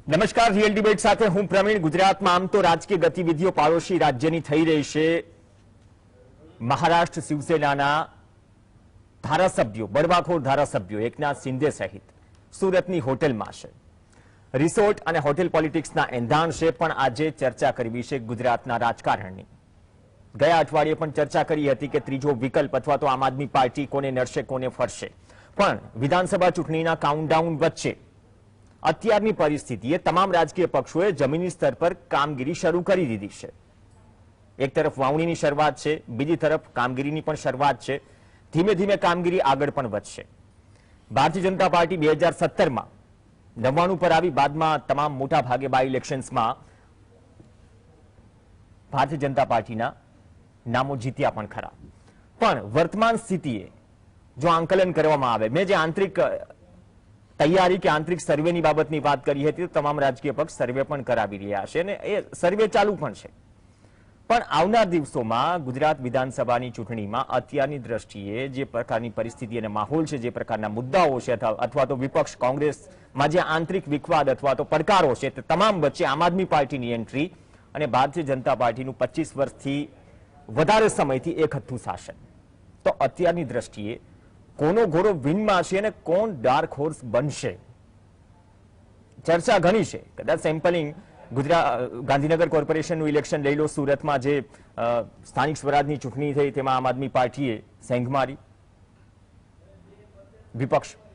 નમસ્કાર, real debate સાથે હું પ્રવીણ. ગુજરાતમાં આમ તો રાજકીય ગતિવિધિઓ પાડોશી રાજ્યની થઈ રહી છે. મહારાષ્ટ્ર શિવસેનાના ધારાસભ્યો, બળવાખોર ધારાસભ્યો એકનાથ શિંદે સહિત સુરતની હોટેલમાં છે. રિસોર્ટ અને હોટેલ પોલિટિક્સના એંધાણ છે, પણ આજે ચર્ચા કરવી છે ગુજરાતના રાજકારણની. ગયા અઠવાડિયે પણ ચર્ચા કરી હતી કે ત્રીજો વિકલ્પ અથવા તો આમ આદમી પાર્ટી કોને નડશે, કોને ફરશે. પણ વિધાનસભા ચૂંટણીના કાઉન્ટડાઉન વચ્ચે અત્યારની પરિસ્થિતિએ તમામ રાજકીય પક્ષોએ જમીની સ્તર પર કામગીરી શરૂ કરી દીધી છે. એક તરફ વાવણીની શરૂઆત છે, બીજી તરફ કામગીરીની પણ શરૂઆત છે. ધીમે ધીમે કામગીરી આગળ પણ વધશે. ભારતીય જનતા પાર્ટી 2017માં 99 પર આવી, બાદમાં તમામ મોટા ભાગે બાય ઇલેક્શન્સમાં ભારતીય જનતા પાર્ટીના નામો જીત્યા પણ ખરા. પણ વર્તમાન સ્થિતિએ જો આંકલન કરવામાં આવે, મેં જે આંતરિક તૈયારી કે આંતરિક સર્વેની બાબતની વાત કરી હતી, તો તમામ રાજકીય પક્ષ સર્વે પણ કરાવી રહ્યા છે અને એ સર્વે ચાલુ પણ છે. પણ આવનાર દિવસોમાં ગુજરાત વિધાનસભાની ચૂંટણીમાં અત્યારની દ્રષ્ટિએ જે પ્રકારની પરિસ્થિતિ અને માહોલ છે, જે પ્રકારના મુદ્દાઓ છે, અથવા તો વિપક્ષ કોંગ્રેસમાં જે આંતરિક વિખવાદ અથવા તો પડકારો છે, તે તમામ વચ્ચે આમ આદમી પાર્ટીની એન્ટ્રી અને ભારતીય જનતા પાર્ટીનું 25 વર્ષથી વધારે સમયથી એક હથ્થું શાસન, તો અત્યારની દ્રષ્ટિએ કોનો ઘોડો વિનમાં છે અને કોણ ડાર્ક હોર્સ બનશે, ચર્ચા ઘણી છે. કદાચ સેમ્પલિંગ ગાંધીનગર કોર્પોરેશનનું ઇલેક્શન લઈ લો, સુરતમાં જે સ્થાનિક સ્વરાજની ચૂંટણી થઈ તેમાં આમ આદમી પાર્ટીએ સેંઘ મારી.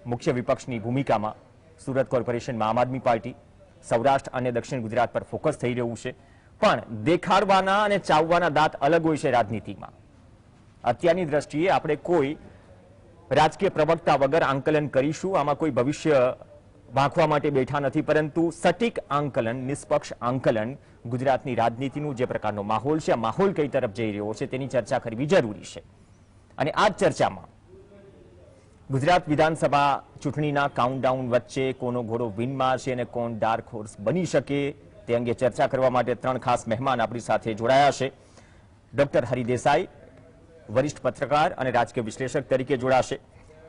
મુખ્ય વિપક્ષની ભૂમિકામાં સુરત કોર્પોરેશનમાં આમ આદમી પાર્ટી, સૌરાષ્ટ્ર અને દક્ષિણ ગુજરાત પર ફોકસ થઈ રહ્યું છે. પણ દેખાડવાના અને ચાવવાના દાંત અલગ હોય છે રાજનીતિમાં. અત્યારની દ્રષ્ટિએ આપણે કોઈ રાજકીય પ્રવક્તા વગર આંકલન કરીશું. આમાં કોઈ ભવિષ્ય વાંખવા માટે બેઠા નથી, પરંતુ સટીક આંકલન, નિષ્પક્ષ આંકલન ગુજરાતની રાજનીતિનું જે પ્રકારનો માહોલ છે, આ માહોલ કઈ તરફ જઈ રહ્યો છે તેની ચર્ચા કરવી જરૂરી છે. અને આ જ ચર્ચામાં ગુજરાત વિધાનસભા ચૂંટણીના કાઉન્ટડાઉન વચ્ચે કોનો ઘોડો વિનમાં છે અને કોણ ડાર્ક હોર્સ બની શકે તે અંગે ચર્ચા કરવા માટે 3 ખાસ મહેમાન આપણી સાથે જોડાયા છે. ડોક્ટર હરિ દેસાઈ, વરિષ્ઠ પત્રકાર અને રાજકીય વિશ્લેષક તરીકે જોડાશે.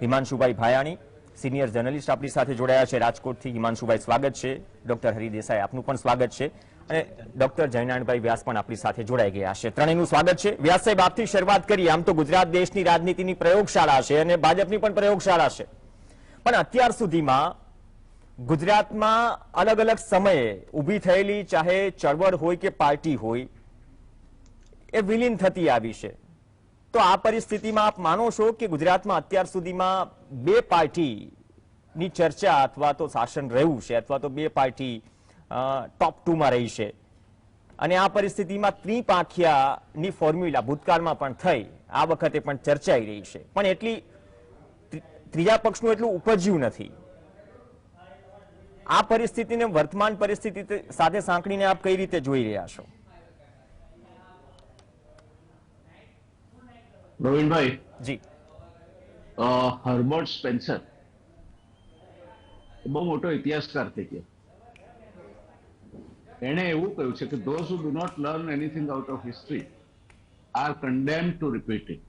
હિમાંશુભાઈ ભાયાણી, સિનિયર જર્નલિસ્ટ આપણી સાથે જોડાયા છે રાજકોટથી. હિમાંશુભાઈ, સ્વાગત છે. ડોક્ટર હરિ દેસાઈ, આપનું પણ સ્વાગત છે. અને ડોક્ટર જયનારાયણભાઈ વ્યાસ પણ આપણી સાથે જોડાઈ ગયા છે. ત્રણેયનું સ્વાગત છે. વ્યાસ સાહેબ, આપથી શરૂઆત કરીએ. આમ તો ગુજરાત દેશની રાજનીતિની પ્રયોગશાળા છે અને ભાજપની પણ પ્રયોગશાળા છે, પણ અત્યાર સુધીમાં ગુજરાતમાં અલગ અલગ સમયે ઊભી થયેલી ચાહે ચળવળ હોય કે પાર્ટી હોય, એ વિલીન થતી આવી છે. તો આ પરિસ્થિતિમાં આપ માનો છો કે ગુજરાતમાં અત્યાર સુધીમાં બે પાર્ટીની ચર્ચા અથવા તો શાસન રહ્યું છે, અથવા તો બે પાર્ટી ટોપ 2માં રહી છે, અને આ પરિસ્થિતિમાં ત્રિપાંખિયાની ફોર્મ્યુલા ભૂતકાળમાં પણ થઈ, આ વખતે પણ ચર્ચાઈ રહી છે, પણ એટલી ત્રીજા પક્ષનું એટલું ઉપજ્યું નથી. આ પરિસ્થિતિને વર્તમાન પરિસ્થિતિ સાથે સાંકળીને આપ કઈ રીતે જોઈ રહ્યા છો? પ્રવીણભાઈ જી, હર્બર્ટ સ્પેન્સર બહુ મોટો ઇતિહાસકાર થઈ ગયો. એણે એવું કહ્યું છે કે those who do not learn anything out of history are condemned to repeat it.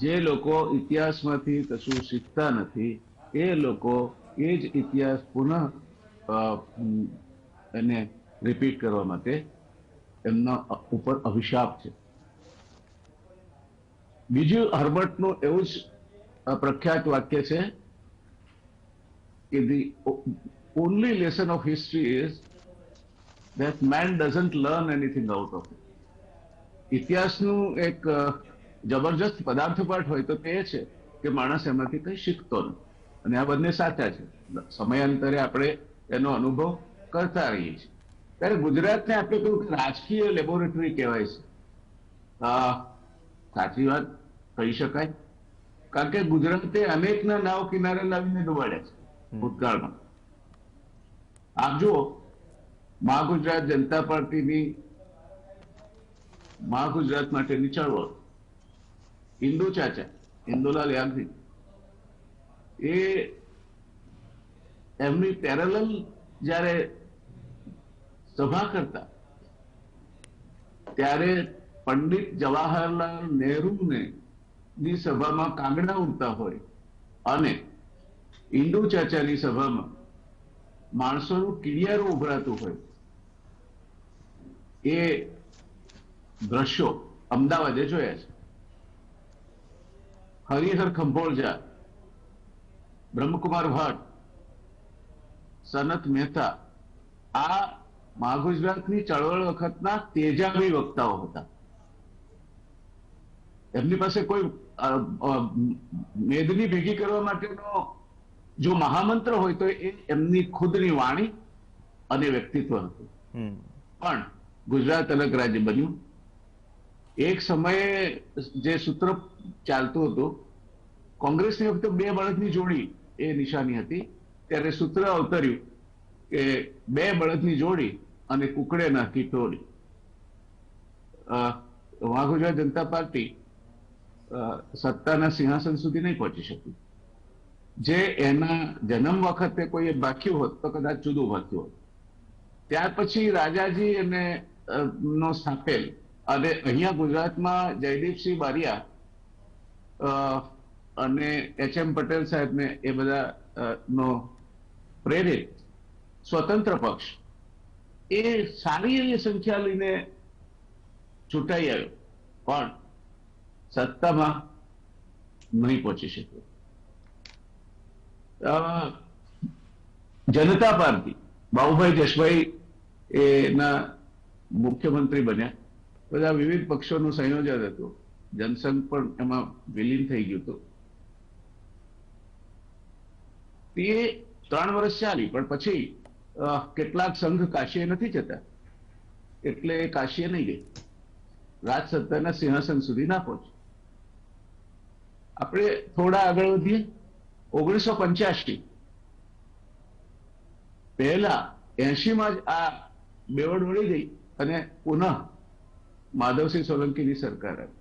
જે લોકો ઇતિહાસમાંથી કશું શીખતા નથી, એ લોકો એ જ ઇતિહાસ પુનઃ એને રિપીટ કરવા માટે એમના ઉપર અભિશાપ છે. બીજું હર્બર્ટનું એવું જ પ્રખ્યાત વાક્ય છે કે the only lesson of history is that man doesn't learn anything out of it. ઇતિહાસનું એક જબરજસ્ત પદાર્થપાઠ હોય તો તે છે કે માણસ એમાંથી કંઈ શીખતો નથી, અને આ બંને સાચા છે. સમયાંતરે આપણે એનો અનુભવ કરતા રહીએ છીએ. ત્યારે ગુજરાતને આપણે કહ્યું કે રાજકીય લેબોરેટરી કહેવાય છે. સાચી વાત કહી શકાય, કારણ કે ગુજરાતે અનેકના નાવ કિનારે લાવીને ડુબાડ્યા છે ભૂતકાળમાં. આપ જુઓ, મહાગુજરાત જનતા પાર્ટીની મહાગુજરાત માટેની ચળવળ, ઇન્દુ ચાચા, ઇન્દુલાલ યાજ્ઞિક, એ એમની પેરેલલ જ્યારે સભા કરતા ત્યારે પંડિત જવાહરલાલ નહેરુને ની સભામાં કાગડા ઉડતા હોય અને ઇન્દુ ચાચાની સભામાં માણસોનું કિડિયારું ઉભરાતું હોય એ દ્રશ્યો અમદાવાદે જોયા છે. હરિહર ખંભોળજા, બ્રહ્મકુમાર ભટ્ટ, સનત મહેતા આ મહાગુજરાતની ચળવળ વખતના તેજાબી વક્તાઓ હતા. એમની પાસે કોઈ મેદની ભેગી કરવા માટેનો જો મહામંત્ર હોય તો એ એમની ખુદની વાણી અને વ્યક્તિત્વ હતું. પણ ગુજરાત અલગ રાજ્ય બન્યું. એક સમયે જે સૂત્ર ચાલતું હતું, કોંગ્રેસની વખતે બે બળદની જોડી એ નિશાની હતી, ત્યારે સૂત્ર અવતર્યું કે બે બળદની જોડી અને કુકડે નાખી ટોળી. ગુજરાત જનતા પાર્ટી સત્તાના સિંહાસન સુધી નહીં પહોંચી શકી. જે એના જન્મ વખતે કોઈએ બાક્યું હોત તો કદાચ જુદું વાંચ્યું હોત. ત્યાર પછી રાજાજી અને નો સ્થાપેલ અને અહીંયા ગુજરાતમાં જયદીપસિંહ બારિયા અને એચ.એમ. પટેલ સાહેબને એ બધા નો પ્રેરિત સ્વતંત્ર પક્ષ એ સારી એવી સંખ્યા લઈને ચૂંટાઈ આવ્યો, પણ સત્તામાં નહીં પહોંચી શક્યો. જનતા પાર્ટી બાબુભાઈ જસભાઈ એના મુખ્યમંત્રી બન્યા. બધા વિવિધ પક્ષોનું સંયોજન હતું. જનસંઘ પણ એમાં વિલીન થઈ ગયું હતું. તે 3 વર્ષ ચાલી, પણ પછી કેટલાક સંઘ કાશીએ નથી જતા એટલે કાશીએ નહીં ગઈ. રાજસત્તાના સિંહાસન સુધી ના પહોંચી. આપણે થોડા આગળ વધીએ. 1985 પહેલા 80માં જ આ બેવડ વળી ગઈ અને પુનઃ માધવસિંહ સોલંકીની સરકાર આવી.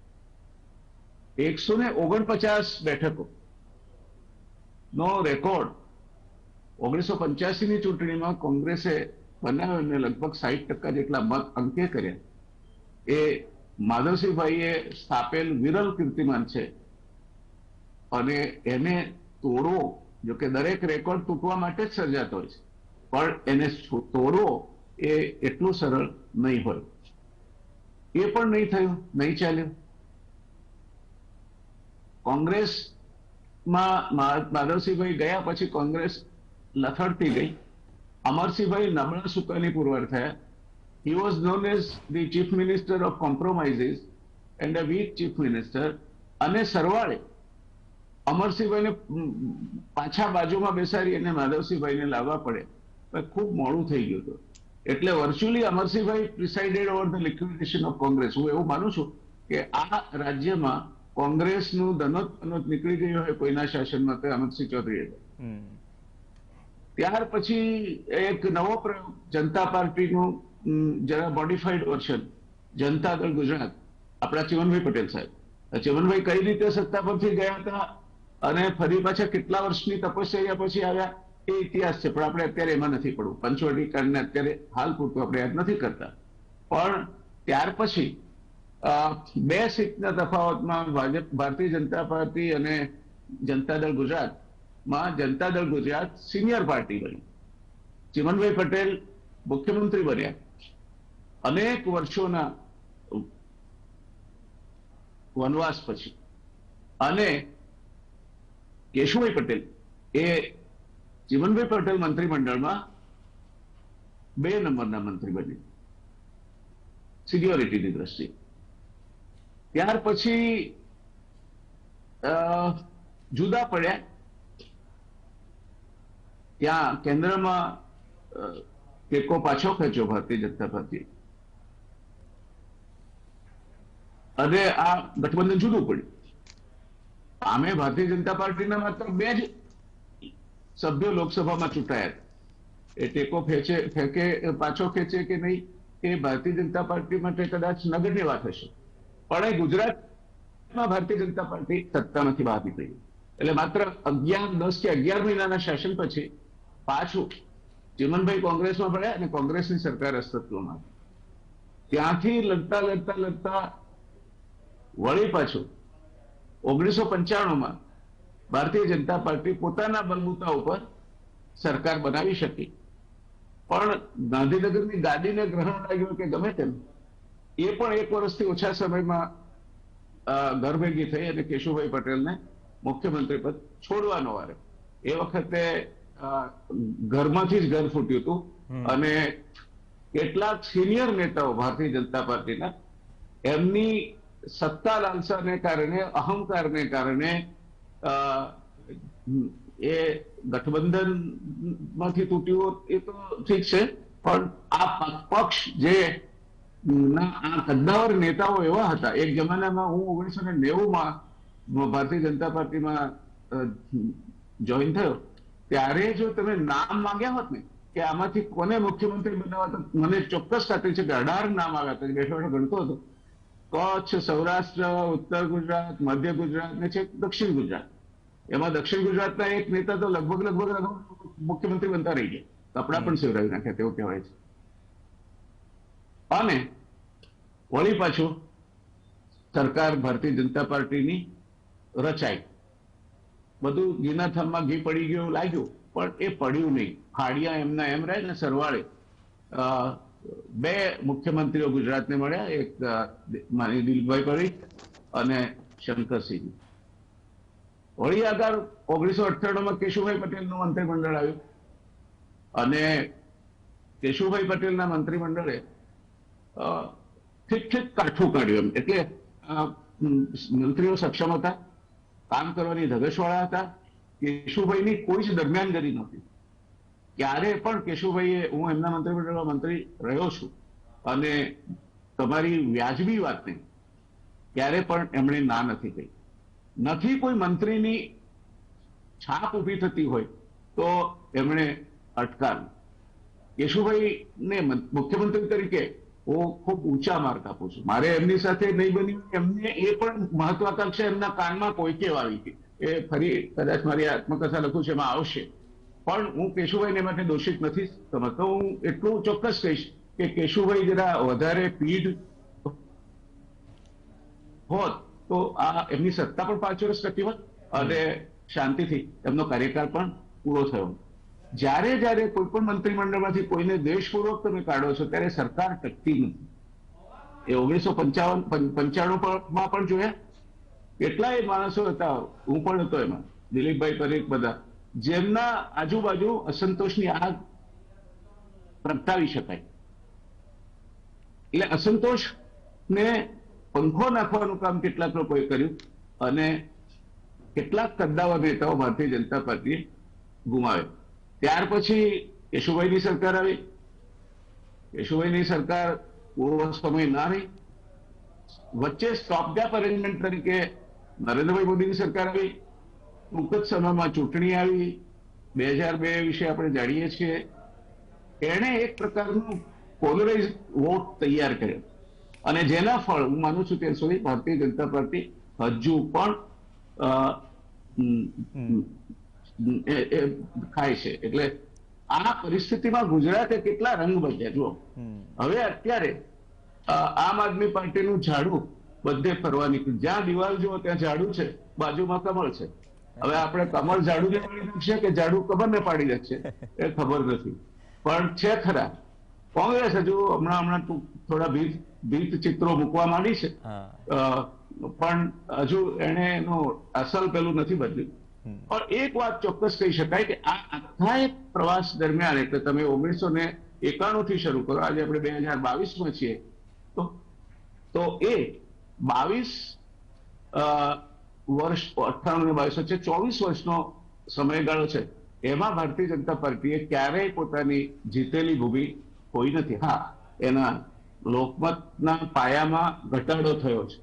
149 બેઠકો નો રેકોર્ડ 1985 ની ચૂંટણીમાં કોંગ્રેસે બનાવ્યો અને લગભગ 60% જેટલા મત અંકે કર્યા. એ માધવસિંહભાઈએ સ્થાપેલ વિરલ કીર્તિમાન છે અને એને તોડવો, જો કે દરેક રેકોર્ડ તૂટવા માટે જ સર્જાતો હોય છે, પણ એને તોડવો એ એટલું સરળ નહીં હોય. એ પણ નહીં થયું, નહીં ચાલ્યું. કોંગ્રેસમાં માધવસિંહભાઈ ગયા પછી કોંગ્રેસ લથડતી ગઈ. અમરસિંહભાઈ નબળા સુકાની પુરવાર થયા. He was known as the chief minister of compromises and a weak chief minister. અને સરવાળે અમરસિંહભાઈને પાછા બાજુમાં બેસાડી અને માધવસિંહભાઈને લાવવા પડે, ખૂબ મોડું થઈ ગયું હતું. એટલે virtually Amarsinhbhai presided over the liquidation of Congress. હું એવું માનું છું કે આ રાજ્યમાં કોંગ્રેસનું ધનોત નીકળી ગયું હોય કોઈના શાસનમાં તો અમરસિંહ ચૌધરી હતા. ત્યાર પછી એક નવો પ્રયોગ, જનતા પાર્ટીનું જરા મોડિફાઈડ વર્ઝન, જનતા દળ ગુજરાત, આપણા ચિમનભાઈ પટેલ સાહેબ. ચિમનભાઈ કઈ રીતે સત્તા પરથી ગયા હતા અને ફરી પાછા કેટલા વર્ષની તપસ્યા પછી આવ્યા એ ઇતિહાસ છે, પણ આપણે અત્યારે એમાં નથી પડવું. પંચવટી કાંડને અત્યારે હાલ પૂરતું આપણે યાદ નથી કરતા. પણ ત્યાર પછી 2 સીટના તફાવતમાં ભારતીય જનતા પાર્ટી અને જનતા દળ ગુજરાતમાં જનતા દળ ગુજરાત સિનિયર પાર્ટી બની. ચિમનભાઈ પટેલ મુખ્યમંત્રી બન્યા. અનેક વર્ષોના વનવાસ પછી અને કેશુભાઈ પટેલ એ ચિમનભાઈ પટેલ મંત્રીમંડળમાં 2 નંબરના મંત્રી બન્યા સિનિયોરિટીની દ્રષ્ટિએ. ત્યાર પછી જુદા પડ્યા. ત્યાં કેન્દ્રમાં ટેકો પાછો ખેંચ્યો ભારતીય જનતા પાર્ટી અને આ ગઠબંધન જુદું પડ્યું. આમે ભારતીય જનતા પાર્ટીના માત્ર 2 જ સભ્યો લોકસભામાં ચૂંટાયા. એ ટેકો ફેંકે પાછો ખેંચે કે નહીં એ ભારતીય જનતા પાર્ટી માટે કદાચ નગરની વાત હશે, પણ એ ગુજરાતમાં ભારતીય જનતા પાર્ટી સત્તામાંથી બહાર નીકળી. એટલે માત્ર 10 કે 11 મહિનાના શાસન પછી પાછું ચિમનભાઈ કોંગ્રેસમાં પડ્યા અને કોંગ્રેસની સરકાર અસ્તિત્વમાં. ત્યાંથી લડતા વળી પાછું 1995માં ભારતીય જનતા પાર્ટી પોતાના બલબૂતા ઉપર સરકાર બનાવી શકી પણ ગાંધીનગરની ગાડીને ગ્રહણ લાગ્યું કે ગમે તેમ એ પણ 1 વર્ષથી ઓછા સમયમાં ઘર ભેગી થઈ અને કેશુભાઈ પટેલને મુખ્યમંત્રી પદ છોડવાનો વારે. એ વખતે ઘરમાંથી જ ઘર ફૂટ્યું હતું અને કેટલાક સિનિયર નેતાઓ ભારતીય જનતા પાર્ટીના એમની સત્તા લાલસાને કારણે, અહંકારને કારણે એ ગઠબંધન માંથી તૂટ્યું એ તો ઠીક છે, પણ આ પક્ષ જે આ કદ્દાવર નેતાઓ એવા હતા. એક જમાનામાં હું 1990માં ભારતીય જનતા પાર્ટીમાં જોઈન થયો ત્યારે જો તમે નામ માંગ્યા હોત ને કે આમાંથી કોને મુખ્યમંત્રી બનાવવા, તો મને ચોક્કસ ખાતરી છે કે 18 નામ આવ્યા હતા. બેઠો બેઠો ગણતો હતો. કચ્છ, સૌરાષ્ટ્ર, ઉત્તર ગુજરાત, મધ્ય ગુજરાત ને છે દક્ષિણ ગુજરાત. એમાં દક્ષિણ ગુજરાતના એક નેતા તો લગભગ મુખ્યમંત્રી બનતા રહી ગયા, કપડા પણ સેવરાવી નાખ્યા તેવું કહેવાય છે. અને વળી પાછું સરકાર ભારતીય જનતા પાર્ટીની રચાઈ. બધું ઘીના થામમાં ઘી પડી ગયું લાગ્યું, પણ એ પડ્યું નહીં. ફાડિયા એમના એમ રહે ને સરવાળે 2 મુખ્યમંત્રીઓ ગુજરાતને મળ્યા, એક માની દિલીપભાઈ પરીખ અને શંકરસિંહ. વળી આગળ 1998માં કેશુભાઈ પટેલનું મંત્રીમંડળ આવ્યું અને કેશુભાઈ પટેલના મંત્રીમંડળે ઠીક કાઠું કાઢ્યું. એમ એટલે મંત્રીઓ સક્ષમ હતા, કામ કરવાની ધગશવાળા હતા. કેશુભાઈની કોઈ જ દરમિયાનગીરી નહોતી. ક્યારે પણ કેશુભાઈએ, હું એમના મંત્રીમંડળમાં મંત્રી રહ્યો છું અને તમારી વ્યાજબી વાતને ક્યારે પણ એમણે ના નથી કહી. નથી કોઈ મંત્રીની છાપ ઉભી થતી હોય તો એમણે અટકાવી. કેશુભાઈને મુખ્યમંત્રી તરીકે હું ખૂબ ઊંચા માર્ક આપું છું. મારે એમની સાથે નહીં બન્યું, એમને એ પણ મહત્વાકાંક્ષા એમના કાનમાં કોઈકે આવી હતી. એ ફરી કદાચ મારી આત્મકથા લખું છું એમાં આવશે, પણ હું કેશુભાઈને માટે દોષિત નથી સમજતો. હું એટલું ચોક્કસ કહીશ કે કેશુભાઈ જરા વધારે પીઢ હોત તો આ એમની સત્તા પણ 5 વર્ષ ટકી હોત અને શાંતિથી એમનો કાર્યકાળ પણ પૂરો થયો. જ્યારે જ્યારે કોઈ પણ મંત્રીમંડળમાંથી કોઈને દ્વેષપૂર્વક તમે કાઢો છો ત્યારે સરકાર ટકતી નથી. એ 1995 પણ જોયા. કેટલાય માણસો હતા, હું પણ હતો એમાં, દિલીપભાઈ પરીખ, બધા જેમના આજુબાજુ અસંતોષની આગ પ્રગટાવી શકાય. એટલે અસંતોષને પંખો નાખવાનું કામ કેટલાક લોકોએ કર્યું અને કેટલાક કદ્દાવર નેતાઓ ભારતીય જનતા પાર્ટીએ ગુમાવ્યો. ત્યાર પછી કેશુભાઈની સરકાર આવી. કેશુભાઈની સરકાર પૂરો સમય ના રહી. વચ્ચે સ્ટોપગેપ અરેન્જમેન્ટ તરીકે નરેન્દ્રભાઈ મોદીની સરકાર આવી. ટૂંક જ સમયમાં ચૂંટણી આવી. 2002 વિશે આપણે જાણીએ છીએ. એણે એક પ્રકારનું પોલરાઇઝ વોટ તૈયાર કર્યો અને જેના ફળ હું માનું છું ત્યાં સુધી ભારતીય જનતા પાર્ટી હજુ પણ ખાય છે. એટલે આ પરિસ્થિતિમાં ગુજરાતે કેટલા રંગ બદલ્યા જુઓ. હવે અત્યારે આમ આદમી પાર્ટીનું ઝાડુ બધે ફરવા નીકળ્યું. જ્યાં દિવાલ જુઓ ત્યાં ઝાડુ છે, બાજુમાં કમળ છે. હવે આપણે કમળ ઝાડુને પાડી નાખશે કે ઝાડુ કમળને પાડી નાખશે એ ખબર નથી, પણ છે ખરા. કોંગ્રેસ હજુ હમણાં થોડા ભીત ચિત્રો મૂકવા માંડી છે, પણ હજુ એને એનું અસલ પેલું નથી બદલ્યું. પણ એક વાત ચોક્કસ કહી શકાય કે આ આખા એક પ્રવાસ દરમિયાન, એટલે તમે 1991 થી શરૂ કરો, આજે આપણે 2022માં છીએ, તો એ 22 વર્ષ, 98 ને 22 વચ્ચે 24 વર્ષનો સમયગાળો છે. એમાં ભારતીય જનતા પાર્ટીએ ક્યારેય પોતાની જીતેલી ભૂમિ કોઈ નથી. હા, એના લોકમતના પાયામાં ઘટાડો થયો છે.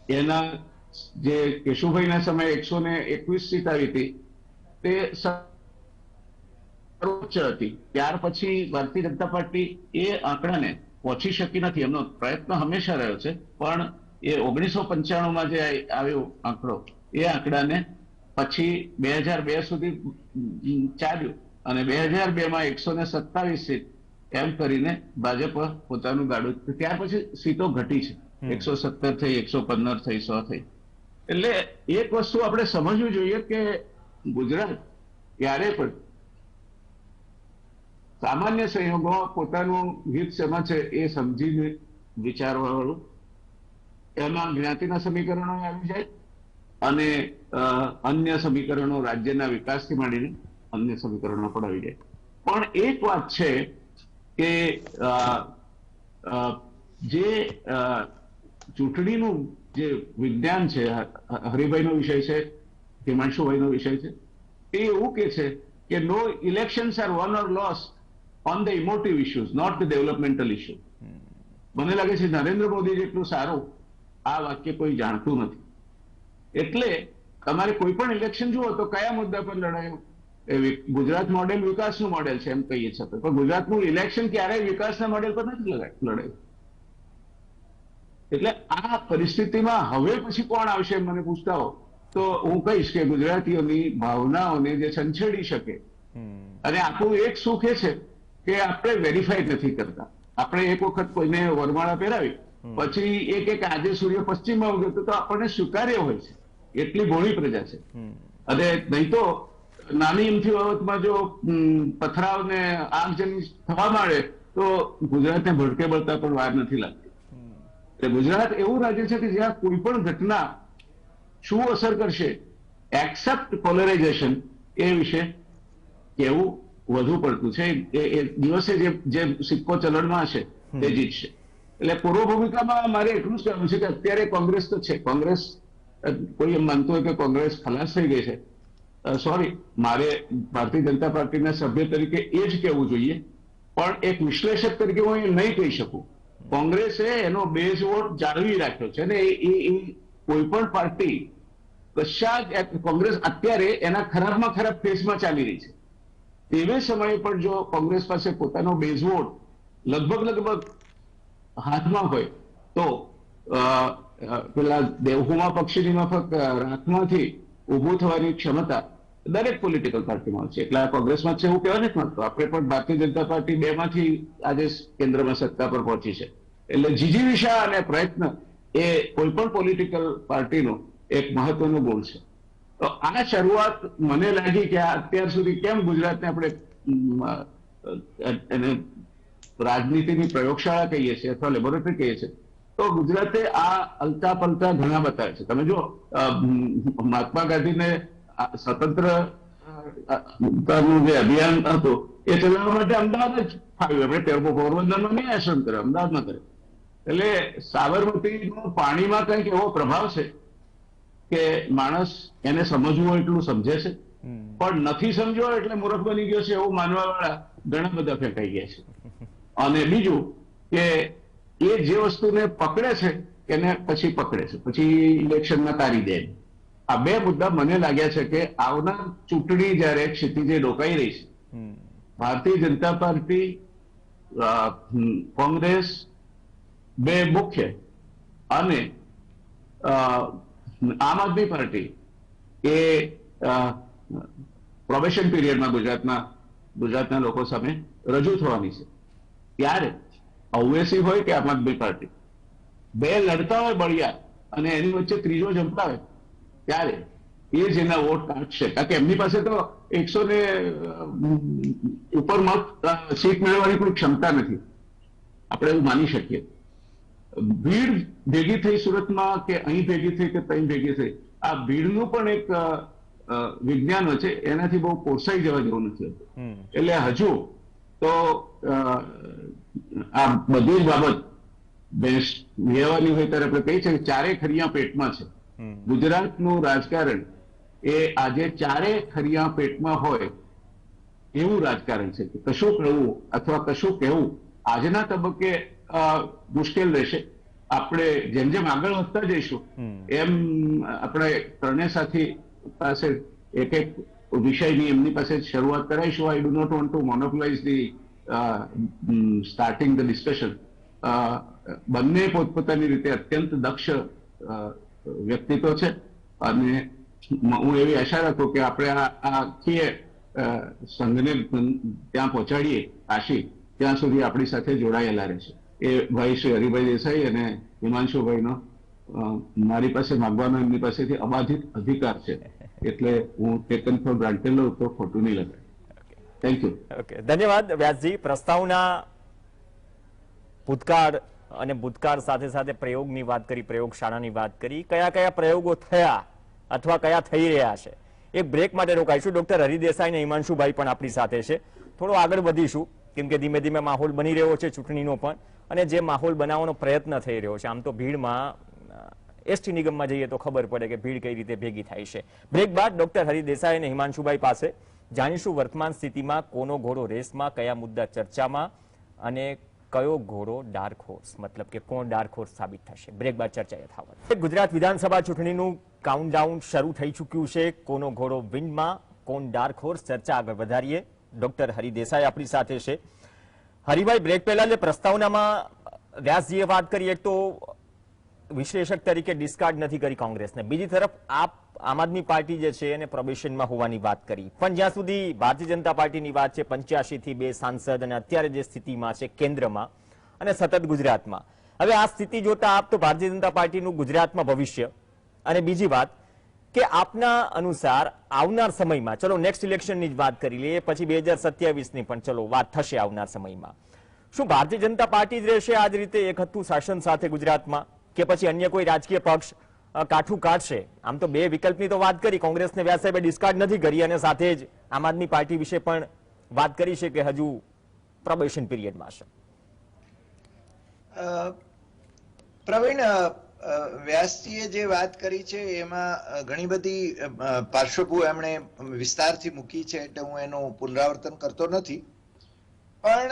એના જે કેશુભાઈના સમયે 121 સીટ આવી હતી તે સર્વોચ્ચ હતી. ત્યાર પછી ભારતીય જનતા પાર્ટી એ આંકડાને પહોંચી શકી નથી. એમનો પ્રયત્ન હંમેશા રહ્યો છે, પણ એ 1995માં જે આવ્યો આંકડો, એ આંકડાને પછી 2002 સુધી ચાલ્યું અને 2002માં 127 સીટ એમ કરીને ભાજપ પોતાનું ગાડું. ત્યાર પછી સીટો ઘટી છે, 117 થઈ, 115 થઈ, 100 થઈ. એટલે એક વસ્તુ આપણે સમજવું જોઈએ કે ગુજરાત ક્યારે પણ સામાન્ય સંયોગોમાં પોતાનું હિત શેમાં છે એ સમજીને વિચારવા વાળું, એમાં જ્ઞાતિના સમીકરણો આવી જાય અને અન્ય સમીકરણો રાજ્યના વિકાસથી માંડીને અન્ય સમીકરણો પણ આવી જાય. પણ એક વાત છે કે જે ચૂંટણીનું જે વિજ્ઞાન છે, હરિભાઈનો વિષય છે, હિમાંશુભાઈનો વિષય છે, એ એવું કે છે કે no elections are won or lost on the emotive issues, not the developmental issue. મને લાગે છે નરેન્દ્ર મોદી જેટલું સારું આ વાક્ય કોઈ જાણતું નથી. એટલે તમારે કોઈ પણ ઇલેક્શન જુઓ તો કયા મુદ્દા પર લડાયું? ગુજરાત મોડેલ વિકાસનું મોડેલ છે એમ કહીએ છીએ, પણ ગુજરાતનું ઇલેક્શન ક્યારેય વિકાસના મોડેલ પર નથી લડાયું. એટલે આ પરિસ્થિતિમાં હવે પછી કોણ આવશે એમ મને પૂછતા હો તો હું કહીશ કે ગુજરાતીઓની ભાવનાઓને જે છંછેડી શકે. અને આખું એક સુખ એ છે કે આપણે વેરીફાઈ નથી કરતા. આપણે એક વખત કોઈને વરમાળા પહેરાવી પછી એક આજે સૂર્ય પશ્ચિમમાં ઉગ્યો તો આપણને સ્વીકાર્ય હોય છે. એટલી ભોળી પ્રજા છે. અને નહીં તો નાની અમથી બાબતમાં જો પથરાવ ને આગજની થવા માંડે તો ગુજરાતને ભડકે બળતા પણ વાર નથી લાગતી. એટલે ગુજરાત એવું રાજ્ય છે કે જ્યાં કોઈ પણ ઘટના શું અસર કરશે એક્સેપ્ટ પોલરાઇઝેશન એ વિશે કહેવું વધુ પડતું છે. એ દિવસે જે સિક્કો ચલણમાં હશે તે જીતશે. એટલે પૂર્વ ભૂમિકામાં મારે એટલું જ કહેવું છે કે અત્યારે કોંગ્રેસ તો છે. કોંગ્રેસ કોઈ એમ માનતું હોય કે કોંગ્રેસ ખલાસ થઈ ગઈ છે, સોરી, મારે ભારતીય જનતા પાર્ટીના સભ્ય તરીકે એ જ કહેવું જોઈએ. પણ એક વિશ્લેષક તરીકે હું એ નહીં કહી શકું. કોંગ્રેસે એનો બેઝ વોટ જાળવી રાખ્યો છે અને એ કોઈ પણ પાર્ટી કોંગ્રેસ અત્યારે એના ખરાબમાં ખરાબ ફેઝમાં ચાલી રહી છે. તેવે સમયે પણ જો કોંગ્રેસ પાસે પોતાનો બેઝ વોટ લગભગ હાથમાં હોય તો પેલા દેવહુમા પક્ષીની માફક રાખમાંથી ઉભું થવાની ક્ષમતા દરેક પોલિટિકલ પાર્ટીમાં છે. એટલે કોંગ્રેસમાં છે એવું કહેવા નથી માંગતો. આપણે પણ ભારતીય જનતા પાર્ટી 2 માંથી આજે કેન્દ્રમાં સત્તા પર પહોંચી છે. એટલે જીજીવિષા અને પ્રયત્ન એ કોઈ પણ પોલિટિકલ પાર્ટીનો એક મહત્વનો ગુણ છે. તો આ શરૂઆત મને લાગી કે અત્યાર સુધી કેમ ગુજરાતને આપણે એને રાજનીતિની પ્રયોગશાળા કહીએ છીએ અથવા લેબોરેટરી કહીએ છીએ, તો ગુજરાતે આ અલતા પલતા ઘણા બતાવે છે. તમે જો મહાત્મા ગાંધીને સ્વતંત્ર જે અભિયાન હતું એ ચલાવવા માટે અમદાવાદ જ ફાવ્યું. આપણે પોરબંદરમાં નહીં આશ્રમ કર્યો, અમદાવાદમાં કર્યો. એટલે સાબરમતીનો પાણીમાં કંઈક એવો પ્રભાવ છે કે માણસ એને સમજવું હોય એટલું સમજે છે, પણ નથી સમજ્યો એટલે મૂર્ખ બની ગયો છે એવું માનવા વાળા ઘણા બધા ફેંકાઈ ગયા છે. અને બીજું કે એ જે વસ્તુને પકડે છે એને પછી પકડે છે, પછી ઇલેક્શનમાં તારી દે. આ 2 મુદ્દા મને લાગ્યા છે કે આવનાર ચૂંટણી જયારે ક્ષિતિજે રોકાઈ રહી છે, ભારતીય જનતા પાર્ટી, કોંગ્રેસ 2 મુખ્ય અને આમ આદમી પાર્ટી એ પ્રોબેશન પીરિયડમાં ગુજરાતના લોકો સામે રજૂ થવાની છે. ત્યારે ઓવેસી હોય કે આમ આદમી પાર્ટી 2 લડતા હોય બળિયા અને એની વચ્ચે ત્રીજો ઝંપલાવે ત્યારે એ જ એના વોટ કાઢશે. કારણ કે એમની પાસે તો 100 ને ઉપર મત સીટ મેળવવાની કોઈ ક્ષમતા નથી. આપણે એવું માની શકીએ. ભીડ ભેગી થઈ સુરતમાં કે અહીં ભેગી થઈ કે ત્યાં ભેગી થઈ, આ ભીડનું પણ એક વિજ્ઞાન હોય છે, એનાથી બહુ પોસાઈ જવા જેવું નથી. એટલે હજુ તો આ બધી જ બાબત બેસ લેવાની હોય ત્યારે આપણે કહીએ છીએ કે 4 ખરિયા પેટમાં છે. ગુજરાતનું રાજકારણ એ આજે 4 ખરિયા પેટમાં હોય એવું રાજકારણ છે. કશું કહેવું અથવા કશું કહેવું આજના તબક્કે મુશ્કેલ રહેશે. આપણે જેમ જેમ આગળ વધતા જઈશું એમ આપણે ત્રણેય સાથી પાસે એક વિષયની એમની પાસે શરૂઆત કરાવીશું. I do not want to monopolise the starting the discussion. બંને પોતપોતાની રીતે અત્યંત દક્ષ વ્યક્તિત્વ છે અને હું એવી આશા રાખું કે આપણે આ આખી સંઘને ત્યાં પહોંચાડીએ કાશી, ત્યાં સુધી આપણી સાથે જોડાયેલા રહેશે. એ ભાઈ શ્રી હરિભાઈ દેસાઈ અને હિમાંશુભાઈનો મારી પાસે માગવાનો એમની પાસેથી અબાધિત અધિકાર છે. એટલે હું ટેકન ફોર ગ્રાન્ટેડ લઉં તો ખોટું નહીં લગાય. Thank you. ઓકે, ધન્યવાદ વ્યાસજી. પ્રસ્તાવના ભૂતકાળ અને ભૂતકાળ સાથે સાથે પ્રયોગની વાત કરી, પ્રયોગશાળાની વાત કરી, કયા કયા પ્રયોગો થયા અથવા કયા થઈ રહ્યા છે. એક બ્રેક માટે રોકાઈશું. ડોક્ટર હરિ દેસાઈ અને હિમાંશુભાઈ પણ આપણી સાથે છે. થોડો આગળ વધીશું કેમ કે ધીમે ધીમે માહોલ બની રહ્યો છે ચૂંટણીનો પણ, અને જે માહોલ બનાવવાનો પ્રયત્ન થઈ રહ્યો છે. આમ તો ભીડમાં એસટી નિગમમાં જઈએ તો ખબર પડે કે ભીડ કઈ રીતે ભેગી થાય છે. બ્રેક બાદ ડોક્ટર હરિ દેસાઈ અને હિમાંશુભાઈ પાસે જાણીશું વર્તમાન સ્થિતિમાં કોનો ઘોડો રેસમાં, કયા મુદ્દા ચર્ચામાં અને કયો ઘોડો ડાર્ક હોર્સ, મતલબ કે કોણ ડાર્ક હોર્સ સાબિત થશે. બ્રેક બાદ ચર્ચા યથાવત. ગુજરાત વિધાનસભા ચૂંટણીનું કાઉન્ટડાઉન શરૂ થઈ ચૂક્યું છે. કોનો ઘોડો વિન્ડમાં, કોણ ડાર્ક હોર્સ, ચર્ચા આગળ વધારીએ. ડોક્ટર હરિ દેસાઈ આપણી સાથે છે. હરિભાઈ, બ્રેક પહેલા જે પ્રસ્તાવનામાં વ્યાસજીએ વાત કરી, એક તો વિશ્લેષક તરીકે ડિસ્કાર્ડ નથી કરી કોંગ્રેસને, બીજી તરફ આમ આદમી પાર્ટી જે છે એને પ્રોબેશનમાં હોવાની વાત કરી. પણ જ્યાં સુધી ભારતીય જનતા પાર્ટીની વાત છે, 85 થી 2 સાંસદ અને અત્યારે જે સ્થિતિમાં છે કેન્દ્રમાં અને સતત ગુજરાતમાં, હવે આ સ્થિતિ જોતા આપ તો ભારતીય જનતા પાર્ટીનું ગુજરાતમાં ભવિષ્ય, અને બીજી વાત કે આપના અનુસાર આવનાર સમયમાં, ચલો નેક્સ્ટ ઇલેક્શનની જ વાત કરી લઈએ, પછી 2027ની પણ ચલો વાત થશે આવનાર સમયમાં, શું ભારતીય જનતા પાર્ટી જ રહેશે આ જ રીતે એક હતું શાસન સાથે ગુજરાતમાં, કે પછી અન્ય કોઈ રાજકીય પક્ષ કાઠું કાઢશે? આમ તો બે વિકલ્પની તો વાત કરી, કોંગ્રેસને વ્યાસ સાહેબે ડિસ્કાર્ડ નથી કરી, અને સાથે જ આમ આદમી પાર્ટી વિશે પણ વાત કરી છે કે હજુ પ્રોબેશન પીરિયડમાં છે. પ્રવીણ, વ્યાસજીએ જે વાત કરી છે એમાં ઘણી બધી પાર્શ્વભૂ એમણે વિસ્તારથી મૂકી છે, એટલે હું એનું પુનરાવર્તન કરતો નથી. પણ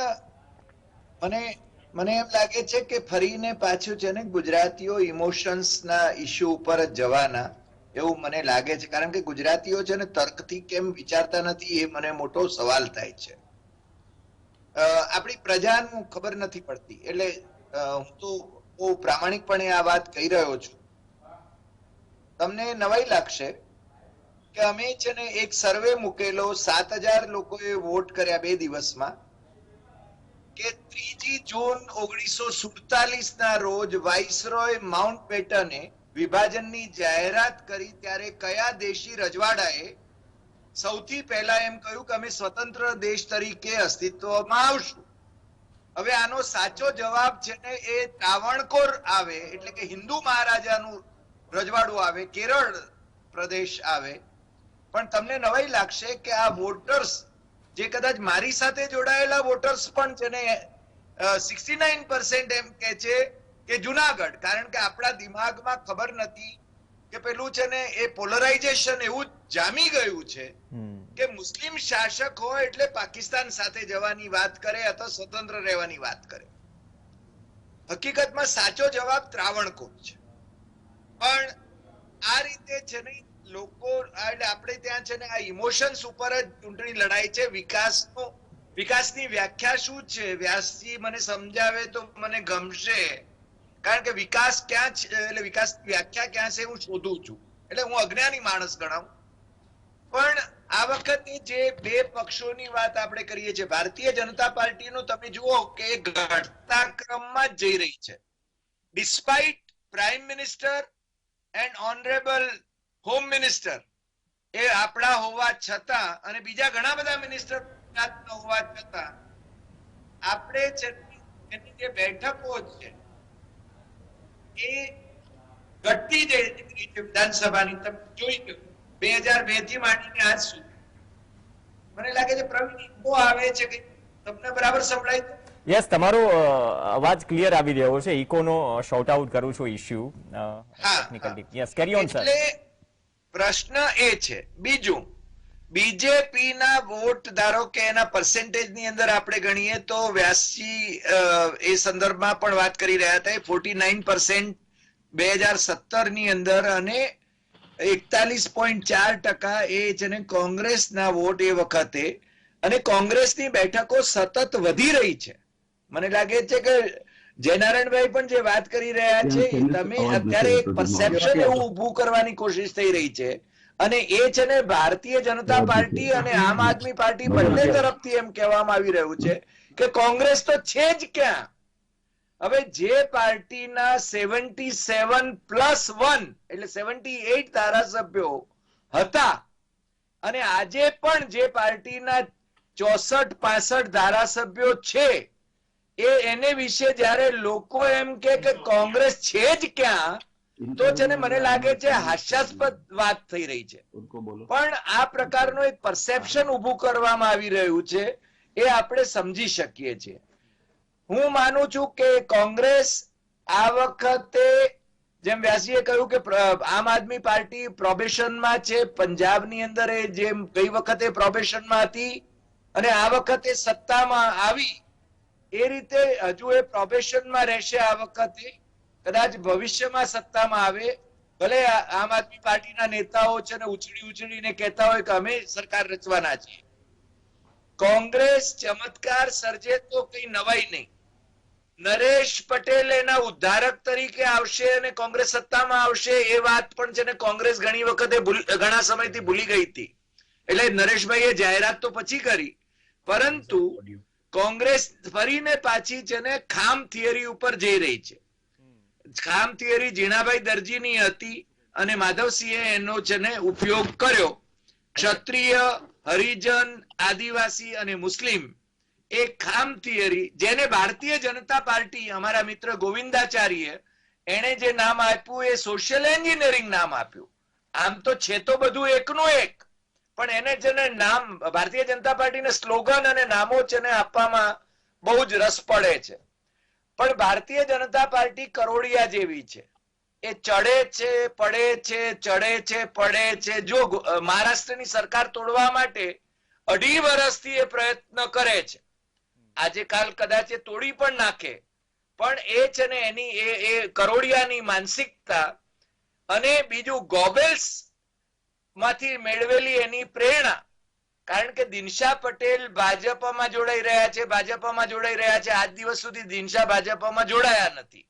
મને એમ લાગે છે કે ફરીને પાછું છે ને ગુજરાતીઓ ઇમોશન્સના ઇશ્યુ ઉપર જ જવાના એવું મને લાગે છે. કારણ કે ગુજરાતીઓ છે ને તર્કથી કેમ વિચારતા નથી એ મને મોટો સવાલ થાય છે. આપણી પ્રજાનું ખબર નથી પડતી. એટલે હું તો બહુ પ્રામાણિકપણે આ વાત કહી રહ્યો છું. તમને નવાઈ લાગશે કે અમે છે ને એક સર્વે મૂકેલો, 7000 લોકોએ વોટ કર્યા 2 દિવસમાં, કે 3 જૂન 1947 ના રોજ વાઇસરોય માઉન્ટબેટને વિભાજનની જાહેરાત કરી ત્યારે કયા દેશી રજવાડાએ સૌથી પહેલા એમ કહ્યું કે અમે સ્વતંત્ર દેશ તરીકે અસ્તિત્વમાં આવશું. હવે આનો સાચો જવાબ છે ને એ ત્રાવણકોર આવે, એટલે કે હિન્દુ મહારાજાનું રજવાડું આવે, કેરળ પ્રદેશ આવે. પણ તમને નવાઈ લાગશે કે આ વોટર્સ જે કદાચ મારી સાથે જોડાયેલા વોટર્સ પણ છે ને 69% એમ કે છે કે જુનાગઢ. કારણ કે આપણા દિમાગમાં ખબર નથી કે પેલું છે ને એ પોલરાઇઝેશન એવું જામી ગયું છે કે મુસ્લિમ શાસક હોય એટલે પાકિસ્તાન સાથે જવાની વાત કરે અથવા સ્વતંત્ર રહેવાની વાત કરે. હકીકતમાં સાચો જવાબ ત્રાવણકોર છે. પણ આ રીતે છે ને લોકો, આપણે ત્યાં છે ને આ ઇમોશન્સ ઉપર જ ચૂંટણી લડાય છે. વિકાસની વ્યાખ્યા શું છે? વ્યાસજી મને સમજાવે તો મને ગમશે. કારણ કે વિકાસ ક્યાં છે, એટલે વિકાસની વ્યાખ્યા ક્યાં છે હું શોધું છું. એટલે હું અજ્ઞાની માણસ ગણાવું. પણ આ વખતે જે બે પક્ષોની વાત આપણે કરીએ છીએ, ભારતીય જનતા પાર્ટીનું તમે જુઓ કે ઘટતા ક્રમમાં જ જઈ રહી છે. Despite prime minister and honourable home minister એ આપણા હોવા છતાં, અને બીજા ઘણા બધા મિનિસ્ટર હોવા છતાં, આપણે એની જે બેઠકો છે એ ઘટતી જઈ રહી છે વિધાનસભાની. તમે જોઈ લો 2002 થી માંડીને આજ સુધી. મને લાગે છે પ્રવીણ ઇકો આવે છે કે તમને બરાબર સંભળાય છે? યસ, તમારો અવાજ ક્લિયર આવી રહ્યો છે. ઇકોનો શોર્ટ આઉટ કરું છું issue technically. Yes, carry on sir. એટલે પ્રશ્ન એ છે. બીજું, બીજેપી ના વોટ ધારો કે એના પર્સેન્ટેજ ની અંદર આપણે ગણીએ તો વ્યાસજી એ સંદર્ભમાં પણ વાત કરી રહ્યા હતા. 49% 2017 ની અંદર અને 41.4% એ છે ને કોંગ્રેસના વોટ એ વખતે. અને કોંગ્રેસની બેઠકો સતત વધી રહી છે. મને લાગે છે કે જયનારાયણભાઈ પણ જે વાત કરી રહ્યા છે, તમે અત્યારે એક પરસેપ્શન એવું ઊભું કરવાની કોશિશ થઈ રહી છે. અને એ છે ને ભારતીય જનતા પાર્ટી અને આમ આદમી પાર્ટી બંને તરફથી એમ કહેવામાં આવી રહ્યું છે કે કોંગ્રેસ તો છે જ ક્યાં. હવે જે પાર્ટીના 77+1 એટલે 78 ધારાસભ્યો હતા, અને આજે પણ જે પાર્ટીના 64-65 ધારાસભ્યો છે એને વિશે જ્યારે લોકો એમ કે કોંગ્રેસ છે જ ક્યાં, તો છે ને મને લાગે છે હાસ્યાસ્પદ વાત થઈ રહી છે. પણ આ પ્રકારનું એક પરસેપ્શન ઊભું કરવામાં આવી રહ્યું છે એ આપણે સમજી શકીએ છીએ. હું માનું છું કે કોંગ્રેસ આ વખતે, જેમ વ્યાસીએ કહ્યું કે આમ આદમી પાર્ટી પ્રોબેશનમાં છે, પંજાબની અંદર એ જેમ ગઈ વખતે પ્રોબેશનમાં હતી અને આ વખતે સત્તામાં આવી એ રીતે હજુ એ પ્રોબેશનમાં રહેશે. આ વખતે કદાચ ભવિષ્યમાં સત્તામાં આવે, ભલે આમ આદમી પાર્ટીના નેતાઓ છે ને ઉછળીને કહેતા હોય કે અમે સરકાર રચવાના છીએ. કોંગ્રેસ ચમત્કાર સર્જે તો કઈ નવાઈ નહીં. નરેશ પટેલ એના ઉદ્ધારક તરીકે આવશે અને કોંગ્રેસ સત્તામાં આવશે એ વાત પણ છે ને કોંગ્રેસ ઘણી વખતે ઘણા સમયથી ભૂલી ગઈ હતી. એટલે નરેશભાઈએ જાહેરાત તો પછી કરી, પરંતુ કોંગ્રેસ ફરીને પાછી છે ને ખામ થિયરી ઉપર જઈ રહી છે. ખામ થિયરી જીણાભાઈ દરજીની હતી અને માધવસિંહે એનો છે ને ઉપયોગ કર્યો. ક્ષત્રિય, હરિજન, આદિવાસી અને મુસ્લિમ એ ખામ થિયરી, જેને ભારતીય જનતા પાર્ટી, અમારા મિત્ર ગોવિંદાચાર્ય, એને જે નામ આપ્યું એ સોશિયલ એન્જિનિયરિંગ નામ આપ્યું. આમ તો છે તો બધું એકનું એક, પણ એને છે ને નામ, ભારતીય જનતા પાર્ટીને સ્લોગન અને નામો છે ને આપવામાં બહુ જ રસ પડે છે. પણ ભારતીય જનતા પાર્ટી કરોડિયા જેવી છે. એ ચડે છે, પડે છે, ચડે છે, પડે છે. જો મહારાષ્ટ્રની સરકાર તોડવા માટે 2.5 વર્ષથી એ પ્રયત્ન કરે છે. આજે કાલ કદાચ એ તોડી પણ નાખે, પણ એ છે ને એની એ કરોડિયાની માનસિકતા અને બીજું ગોબેલ્સ માંથી મેળવેલી એની પ્રેરણા. કારણ કે દિનશા પટેલ ભાજપમાં જોડાઈ રહ્યા છે, ભાજપમાં જોડાઈ રહ્યા છે. આજ દિવસ સુધી દિનશા ભાજપમાં જોડાયા નથી,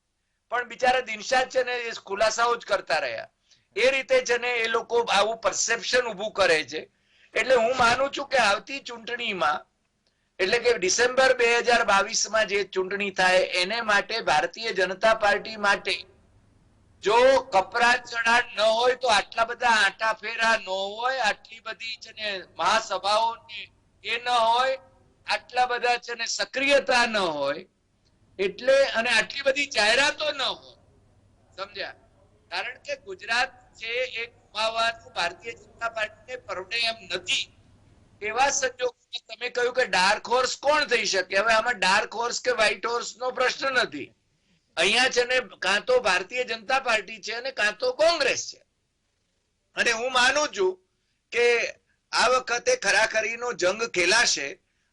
પણ બિચારા દિનશા છે ને એ ખુલાસાઓ જ કરતા રહ્યા. એ રીતે છે ને એ લોકો આવું પરસેપ્શન ઉભું કરે છે. એટલે હું માનું છું કે આવતી ચૂંટણીમાં, એટલે કે ડિસેમ્બર 2022માં જે ચૂંટણી થાય એને માટે ભારતીય જનતા પાર્ટી માટે જો કપરા ચડાટ ન હોય તો આટલા બધા આટા ફેરા ન હોય, આટલી બધી છે ને મહાસભાઓ એ ન હોય, આટલા બધા છે ને સક્રિયતા ન હોય, એટલે અને આટલી બધી જાહેરાતો ન હોય. સમજ્યા? કારણ કે ગુજરાત છે એ ગુમાવવાનું ભારતીય જનતા પાર્ટીને પરવડે એમ નથી. એવા સંજોગોમાં તમે કહ્યું કે ડાર્ક હોર્સ કોણ થઈ શકે. હવે આમાં ડાર્ક હોર્સ કે વ્હાઇટ હોર્સ નો પ્રશ્ન નથી. અહીંયા છે ને કાં તો ભારતીય જનતા પાર્ટી છે અને કાં તો કોંગ્રેસ છે. અને હું માનું છું કે આ વખતે ખરાખરીનો જંગ ખેલાશે.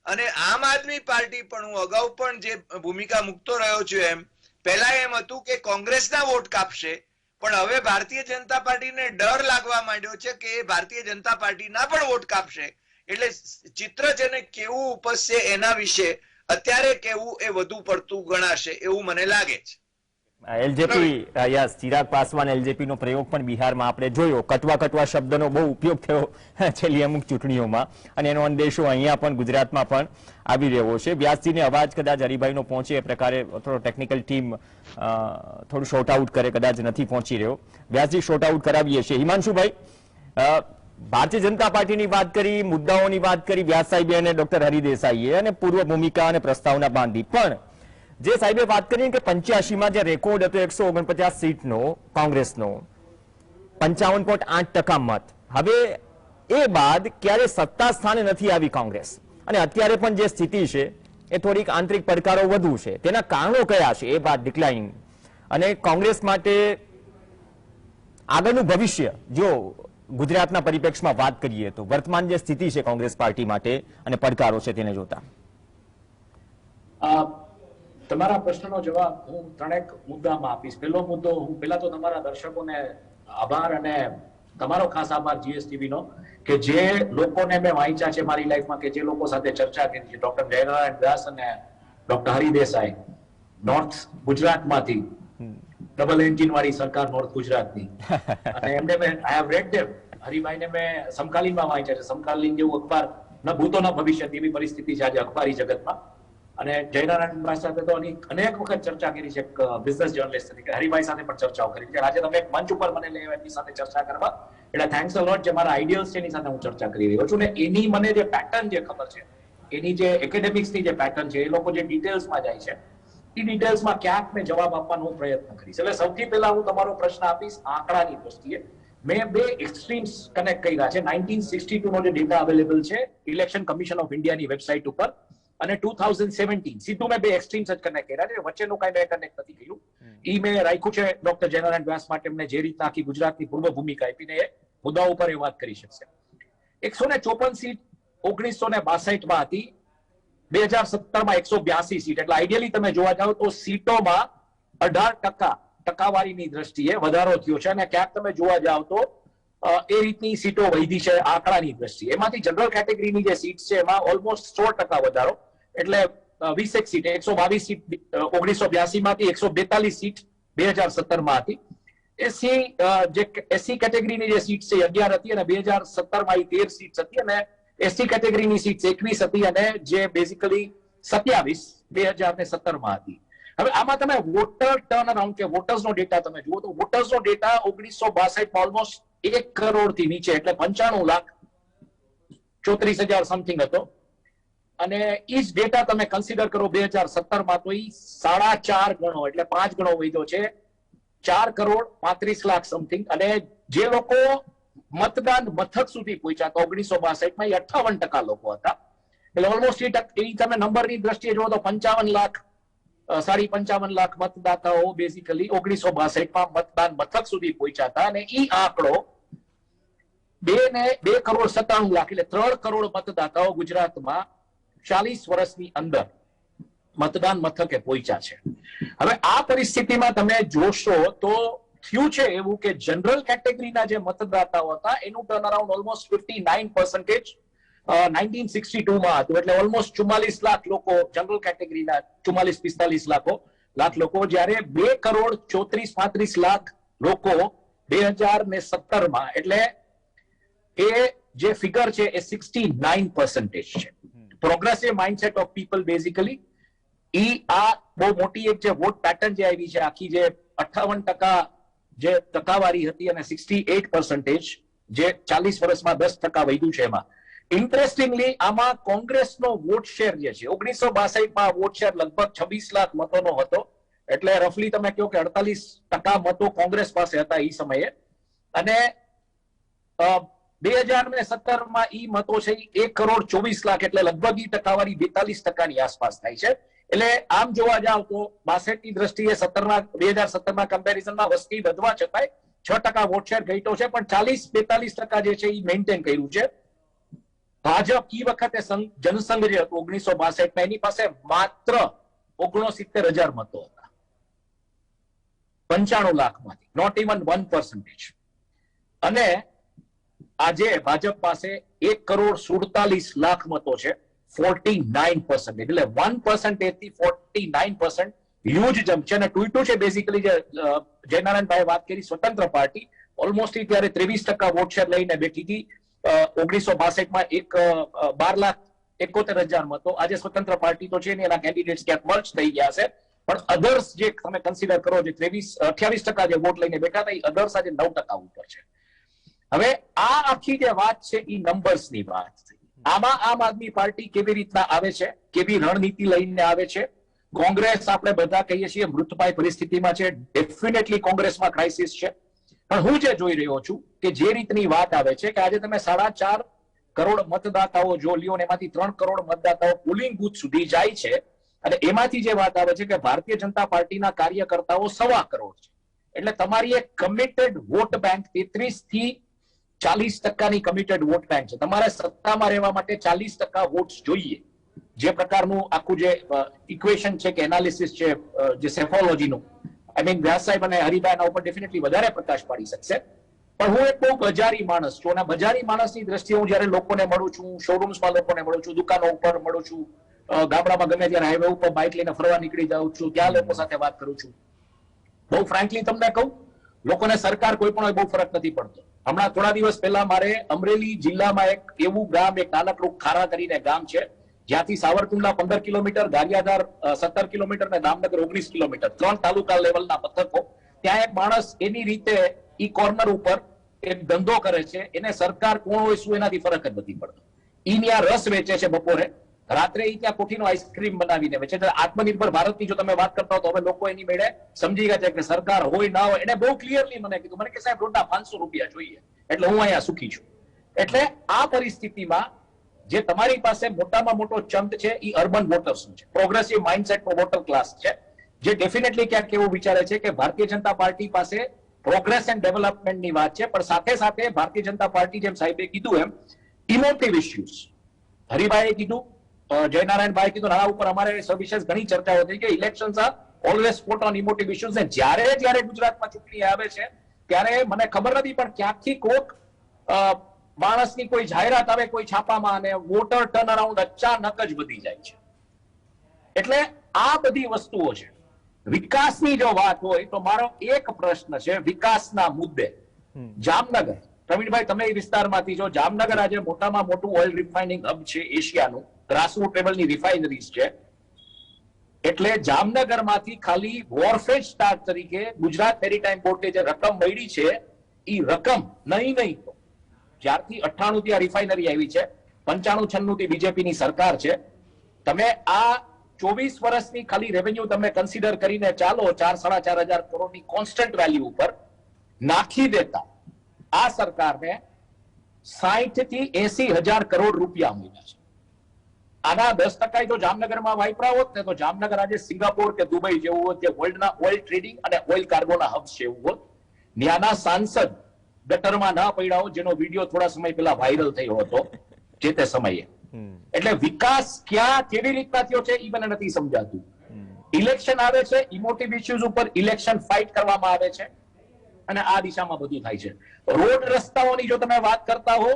અને આમ આદમી પાર્ટી પણ, હું અગાઉ પણ જે ભૂમિકા મૂકતો રહ્યો છું એમ, પહેલા એમ હતું કે કોંગ્રેસના વોટ કાપશે, પણ હવે ભારતીય જનતા પાર્ટીને ડર લાગવા માંડ્યો છે કે એ ભારતીય જનતા પાર્ટીના પણ વોટ કાપશે. એટલે ચિત્ર છે ને કેવું ઉપસશે એના વિશે અત્યારે કેવું એ વધુ પડતું ગણાશે એવું મને લાગે છે. એલજેપી, ચિરાગ પાસવાન એલજેપી નો પ્રયોગ પણ બિહારમાં આપણે જોયો. કટવા શબ્દનો બહુ ઉપયોગ થયો છેલ્લી અમુક ચૂંટણીઓમાં, અને એનો અંદેશો અહીંયા પણ ગુજરાતમાં પણ આવી રહ્યો છે. વ્યાસજીને અવાજ કદાચ હરિભાઈનો પહોંચે એ પ્રકારે થોડો ટેકનિકલ ટીમ થોડું શોર્ટ આઉટ કરે, કદાચ નથી પહોંચી રહ્યો. વ્યાસજી શોર્ટ આઉટ કરાવીએ છીએ. હિમાંશુભાઈ, ભારતીય જનતા પાર્ટીની વાત કરી, મુદ્દાઓની વાત કરી વ્યાસ સાહેબે અને ડોક્ટર હરિદેસાઈએ, અને પૂર્વ ભૂમિકા અને પ્રસ્તાવના બાંધી. પણ જે સાહેબે વાત કરી કે 85માં જે રેકોર્ડ હતો 149 સીટનો કોંગ્રેસનો, 55.8% મત, હવે એ બાદ ક્યારે સત્તા સ્થાને નથી આવી કોંગ્રેસ, અને અત્યારે પણ જે સ્થિતિ છે એ થોડીક આંતરિક પડકારો વધુ છે. તેના કારણો કયા છે એ બાદ ડિક્લાઇન, અને કોંગ્રેસ માટે આગળનું ભવિષ્ય જો ગુજરાતના પરિપ્રેક્ષમાં વાત કરીએ તો વર્તમાન જે સ્થિતિ છે કોંગ્રેસ પાર્ટી માટે અને પડકારો છે તેને જોતા? તમારા પ્રશ્નનો જવાબ હું 3 મુદ્દામાં આપીશ. પહેલો મુદ્દો, હું પહેલા તો તમારા દર્શકોને આભાર, અને તમારો ખાસ આભાર જીએસટીવી નો, કે જે લોકોને મેં વાંચ્યા છે મારી લાઈફમાં, કે જે લોકો સાથે ચર્ચા કરી છે, ડોક્ટર જયનારાયણ વ્યાસ અને ડોક્ટર હરિદેસાઈ, નોર્થ ગુજરાતમાંથી, ડબલ એન્જિન વાળી સરકાર નોર્થ ગુજરાતની, અને એમને મેં આઈ હેવ રેડ ધેમ. હરિભાઈને મેં સમકાલીનમાં વાંચ્યા છે. સમકાલીન જેવું અખબાર ન ભૂતો ન ભવિષ્ય એવી પરિસ્થિતિ છે આજે અખબારી જગતમાં. અને જયનારાયણ સાથે તો અનેક વખત ચર્ચા કરી છે બિઝનેસ જર્નલિસ્ટ તરીકે. હરિભાઈ સાથે પણ ચર્ચાઓ કરી છે. આજે તમે એક મંચ ઉપર મને લઈ એમની સાથે ચર્ચા કરવા, એટલે થેન્ક્સ અ લોટ. જે મારા આઈડિયલ્સ છે એની સાથે હું ચર્ચા કરી રહ્યો છું, ને એની મને જે પેટર્ન જે ખબર છે એની જે એકેડેમિક્સની જે પેટર્ન છે, એ લોકો જે ડિટેલ્સમાં જાય છે, એ ડિટેલ્સમાં ક્યાંક મેં જવાબ આપવાનો હું પ્રયત્ન કરીશ. એટલે સૌથી પહેલા હું તમારો પ્રશ્ન આપીશ આંકડાની દ્રષ્ટિએ. મેં બે એક્સ્ટ્રીમ્સ કનેક્ટ કર્યા છે. 1962 નો જે ડેટા અવેલેબલ છે ઇલેક્શન કમિશન ઓફ ઇન્ડિયાની વેબસાઇટ ઉપર, અને 2017 સીધું મેં બે એક્સ્ટ્રીમ્સ જ કનેક્ટ કર્યા છે. વચ્ચેનું કઈ મેં કનેક્ટ નથી કર્યું. ઈ મેં રાખ્યું છે ડોક્ટર જયનારાયણ વ્યાસ માટે, એમને જે રીતના આખી ગુજરાતની પૂર્વ ભૂમિકા આપીને એ મુદ્દા ઉપર એ વાત કરી શકશે. 154 સીટ 1962 હતી, 2017 માં 182 સીટ. એટલે આઈડિયલી તમે જોવા જાઓ તો સીટોમાં 18% ટકાવારીની દ્રષ્ટિએ વધારો થયો છે, અને ક્યાંક તમે જોવા જાઓ તો એ રીતની સીટો વધી છે આંકડાની દ્રષ્ટિએ. એમાંથી જનરલ કેટેગરીની જે સીટ છે એમાં ઓલમોસ્ટ 16% વધારો, એટલે 20 સીટ, 122 સીટ 1982 માંથી 142 સીટ 2017 માં હતી. એસસી કેટેગરીની જે સીટ છે 11 હતી, અને 2017 માં 13 સીટ હતી, અને એસટી કેટેગરીની સીટ 21 હતી, અને જે બેઝિકલી 27 2017 માં હતી. હવે આમાં તમે વોટર ટર્ન અરાઉન્ડ કે વોટર્સનો ડેટા તમે જુઓ તો વોટર્સનો ડેટા 1962 માં ઓલમોસ્ટ 1 કરોડ થી નીચે, એટલે 95,34,000 સમથિંગ હતો. અને ઈ જ ડેટા તમે કન્સિડર કરો 2017 માં તો ઈ 4.5 ગણો, એટલે 5 ગણો વધ્યો છે, 4,35,00,000 સમથિંગ. અને જે લોકો મતદાન મથક સુધી પહોંચ્યા તો 1962 માં 58% લોકો હતા. એટલે ઓલમોસ્ટ એ તમે નંબરની દ્રષ્ટિએ જુઓ તો 55 લાખ 55.5 લાખ મતદાતાઓ બેઝિકલી 1962 માં મતદાન મથક સુધી પહોંચ્યા હતા. અને ઈ આંકડો 2 કરોડ 97 લાખ, એટલે 3 કરોડ મતદાતાઓ ગુજરાતમાં 40 વર્ષની અંદર મતદાન મથકે પહોંચ્યા છે. હવે આ પરિસ્થિતિમાં તમે જોશો તો થયું છે એવું કે જનરલ કેટેગરીના જે મતદાતાઓ હતા એનું ટર્ન અરાઉન્ડ ઓલમોસ્ટ 59% 1962 માં હતું. એટલે ઓલમોસ્ટ 44 લાખ લોકો જનરલ કેટેગરીના, 44-45 લાખ લોકો, જ્યારે 2 કરોડ 34-35 લાખ લોકો 2017 માં, એટલે એ જે ફિગર છે એ 69% છે. Progressive mindset of people basically ઈ આ બહુ મોટી એક જે વોટ પેટર્ન જે આવી છે, આખી જે 58% જે ટકાવારી હતી અને 68% જે 40 વર્ષમાં 10% વધ્યું છે. એમાં ઇન્ટરેસ્ટિંગલી આમાં કોંગ્રેસનો વોટ શેર જે છે 1962 માં વોટ શેર લગભગ 26 લાખ મતોનો હતો, એટલે રફલી તમે કહો કે 48% મતો કોંગ્રેસ પાસે હતા એ સમયે. અને 2017 માં ઈ મતો છે 1 કરોડ 24 લાખ, એટલે લગભગ ઈ ટકાવારી 42% ની આસપાસ થાય છે. એટલે આમ જોવા જાવ તો 62 ની દ્રષ્ટિએ 2017 ના કમ્પેરિઝનમાં વસ્તી વધવા છતાંય 6% વોટ શેર ઘટ્યો છે, પણ 40-42% જે છે એ મેન્ટેન કર્યું છે. ભાજપ ઈ વખતે જનસંઘ જે હતું 1962 માં, એની પાસે માત્ર 69,000 મતો હતા 95 લાખમાંથી, નોટ ઇવન 1%. અને આજે ભાજપ પાસે 1 કરોડ 47 લાખ મતો છે, 49%. એટલે 1% થી 49% હ્યુજ જમ્પ છે. અને ટ્વીટો છે બેઝિકલી જે જયનારાયણભાઈ વાત કરી સ્વતંત્ર પાર્ટી, ઓલમોસ્ટ ત્યારે 23% વોટ શેર લઈને બેઠી હતી 1962 માં 12,71,000 મતો. આજે સ્વતંત્ર પાર્ટી તો છે ને, એના કેન્ડિડેટ્સ ક્યાંક મર્જ થઈ ગયા છે, પણ અધર્સ જે તમે કન્સિડર કરો જે 28% જે વોટ લઈને બેઠા હતા એ અધર્સ આજે 9% ઉપર છે. હવે આ આખી જે વાત છે એ નંબર્સની વાત છે. આમાં આમ આદમી પાર્ટી કેવી રીતના આવે છે, કેવી રણનીતિ લઈને આવે છે. કોંગ્રેસ આપણે બધા કહીએ છીએ મૃતપાય પરિસ્થિતિમાં છે, ડેફિનેટલી કોંગ્રેસમાં ક્રાઇસિસ છે. પણ હું જે જોઈ રહ્યો છું કે જે રીતની વાત આવે છે કે આજે તમે 4.5 કરોડ મતદાતાઓ જો લ્યો ને એમાંથી 3 કરોડ મતદાતાઓ પોલિંગ બૂથ સુધી જાય છે, અને એમાંથી જે વાત આવે છે કે ભારતીય જનતા પાર્ટીના કાર્યકર્તાઓ 1.25 કરોડ છે. એટલે તમારી એક કમિટેડ વોટ બેંક 33 થી 40% ની કમિટેડ વોટ બેંક છે. તમારે સત્તામાં રહેવા માટે 40% વોટ્સ જોઈએ. જે પ્રકારનું આખું જે ઇક્વેશન છે કે એનાલિસિસ છે જે સેફોલોજીનું, આઈ મીન વ્યાસ સાહેબ અને હરિભાઈ ઉપર ડેફિનેટલી વધારે પ્રકાશ પાડી શકશે. પણ હું એક બહુ બજારી માણસ છું, અને બજારી માણસની દ્રષ્ટિએ હું જયારે લોકોને મળું છું, શોરૂમ્સમાં લોકોને મળું છું, દુકાનો ઉપર મળું છું, ગામડામાં ગમે ત્યારે હાઈવે ઉપર બાઇક લઈને ફરવા નીકળી જાઉં છું, ત્યાં લોકો સાથે વાત કરું છું. બહુ ફ્રેન્કલી તમને કહું, લોકોને સરકાર કોઈ પણ બહુ ફરક નથી પડતો. હમણાં થોડા દિવસ પહેલા મારે અમરેલી જિલ્લામાં એક એવું ગામ, એક નાનકડું ખારા કરીને ગામ છે, જ્યાંથી સાવરકુંડલા 15 કિલોમીટર, ગારિયાધાર 17 કિલોમીટર અને દામનગર 19 કિલોમીટર, 3 તાલુકા લેવલના મથકો. ત્યાં એક માણસ એની રીતે ઈ કોર્નર ઉપર એક ધંધો કરે છે, એને સરકાર કોણ હોય શું એનાથી ફરક જ નથી પડતો. ઈ ત્યાં રસ વેચે છે બપોરે, રાત્રે ઈ ત્યાં કોઠીનો આઈસ્ક્રીમ બનાવીને વેચે છે. આત્મનિર્ભર ભારતની જો તમે વાત કરતા હો તો હવે લોકો એની મેળે સમજી ગયા છે કે સરકાર હોય ના હોય. એને બહુ ક્લિયરલી મને કીધું, મને કે સાહેબ રોજના 500 રૂપિયા જોઈએ, એટલે હું અહીંયા સુખી છું. એટલે આ પરિસ્થિતિમાં જે તમારી પાસે મોટામાં મોટો ચંક છે એ અર્બન વોટર્સનો છે, પ્રોગ્રેસિવ માઇન્ડસેટનો વોટર ક્લાસ છે, જે ડેફિનેટલી ક્યાંક એવું વિચારે છે કે ભારતીય જનતા પાર્ટી પાસે પ્રોગ્રેસ એન્ડ ડેવલપમેન્ટની વાત છે, પણ સાથે સાથે ભારતીય જનતા પાર્ટી જેમ સાહેબે કીધું એમ ઇમોટિવ ઇશ્યુઝ, હરિભાઈએ કીધું, જયનારાયણભાઈ કીધું, આના ઉપર અમારે સવિશેષ ઘણી ચર્ચાઓ થઈ કે elections are always spot on emotive issues. ને જ્યારે ગુજરાતમાં ચૂંટણી આવે છે ત્યારે મને ખબર નથી પણ ક્યાંકથી કોક માણસની કોઈ જાહેરાત આવે કોઈ છાપામાં અને વોટર ટર્ન અરાઉન્ડ અચાનક જ વધી જાય છે. એટલે આ બધી વસ્તુઓ છે. વિકાસની જો વાત હોય તો મારો એક પ્રશ્ન છે વિકાસના મુદ્દે. જામનગર, પ્રવીણભાઈ તમે એ વિસ્તારમાંથી જો, જામનગર આજે મોટામાં મોટું ઓઇલ રિફાઇનિંગ હબ છે એશિયાનું, ગ્રાસરૂટ લેવલની રિફાઇનરીઝ છે. એટલે જામનગરમાંથી ખાલી વોરફેજ સ્ટાર્ટ તરીકે ગુજરાત મેરીટાઈમ બોર્ડે જે રકમ મળી છે એ રકમ નહીં તો જ્યારથી 98 થી આ રિફાઇનરી આવી છે, 95-96 થી બીજેપીની સરકાર છે, તમે આ 24 વર્ષની ખાલી રેવન્યુ તમે કન્સિડર કરીને ચાલો 4-4.5 કરોડની કોન્સ્ટન્ટ વેલ્યુ ઉપર નાખી દેતા આ સરકારને 60 થી 80,000 કરોડ રૂપિયા મળ્યા છે. આના 10% જો જામનગરમાં વાપરા હોત ને તો જામનગર આજે સિંગાપોર કે દુબઈ જેવું હોત, જે વર્લ્ડના ઓઇલ ટ્રેડિંગ અને ઓઇલ કાર્ગોના હબ છે એવું હોત. ત્યાંના સાંસદ ગટરમાં ના પડ્યા હોત, જેનો વિડીયો થોડા સમય પહેલા વાયરલ થયો હતો જે તે સમયે. એટલે વિકાસ ક્યાં કેવી રીતના થયો છે એ મને નથી સમજાતું. ઇલેક્શન આવે છે, ઇમોટિવ ઇશ્યુઝ ઉપર ઇલેક્શન ફાઇટ કરવામાં આવે છે અને આ દિશામાં બધું થાય છે. રોડ રસ્તાઓની જો તમે વાત કરતા હો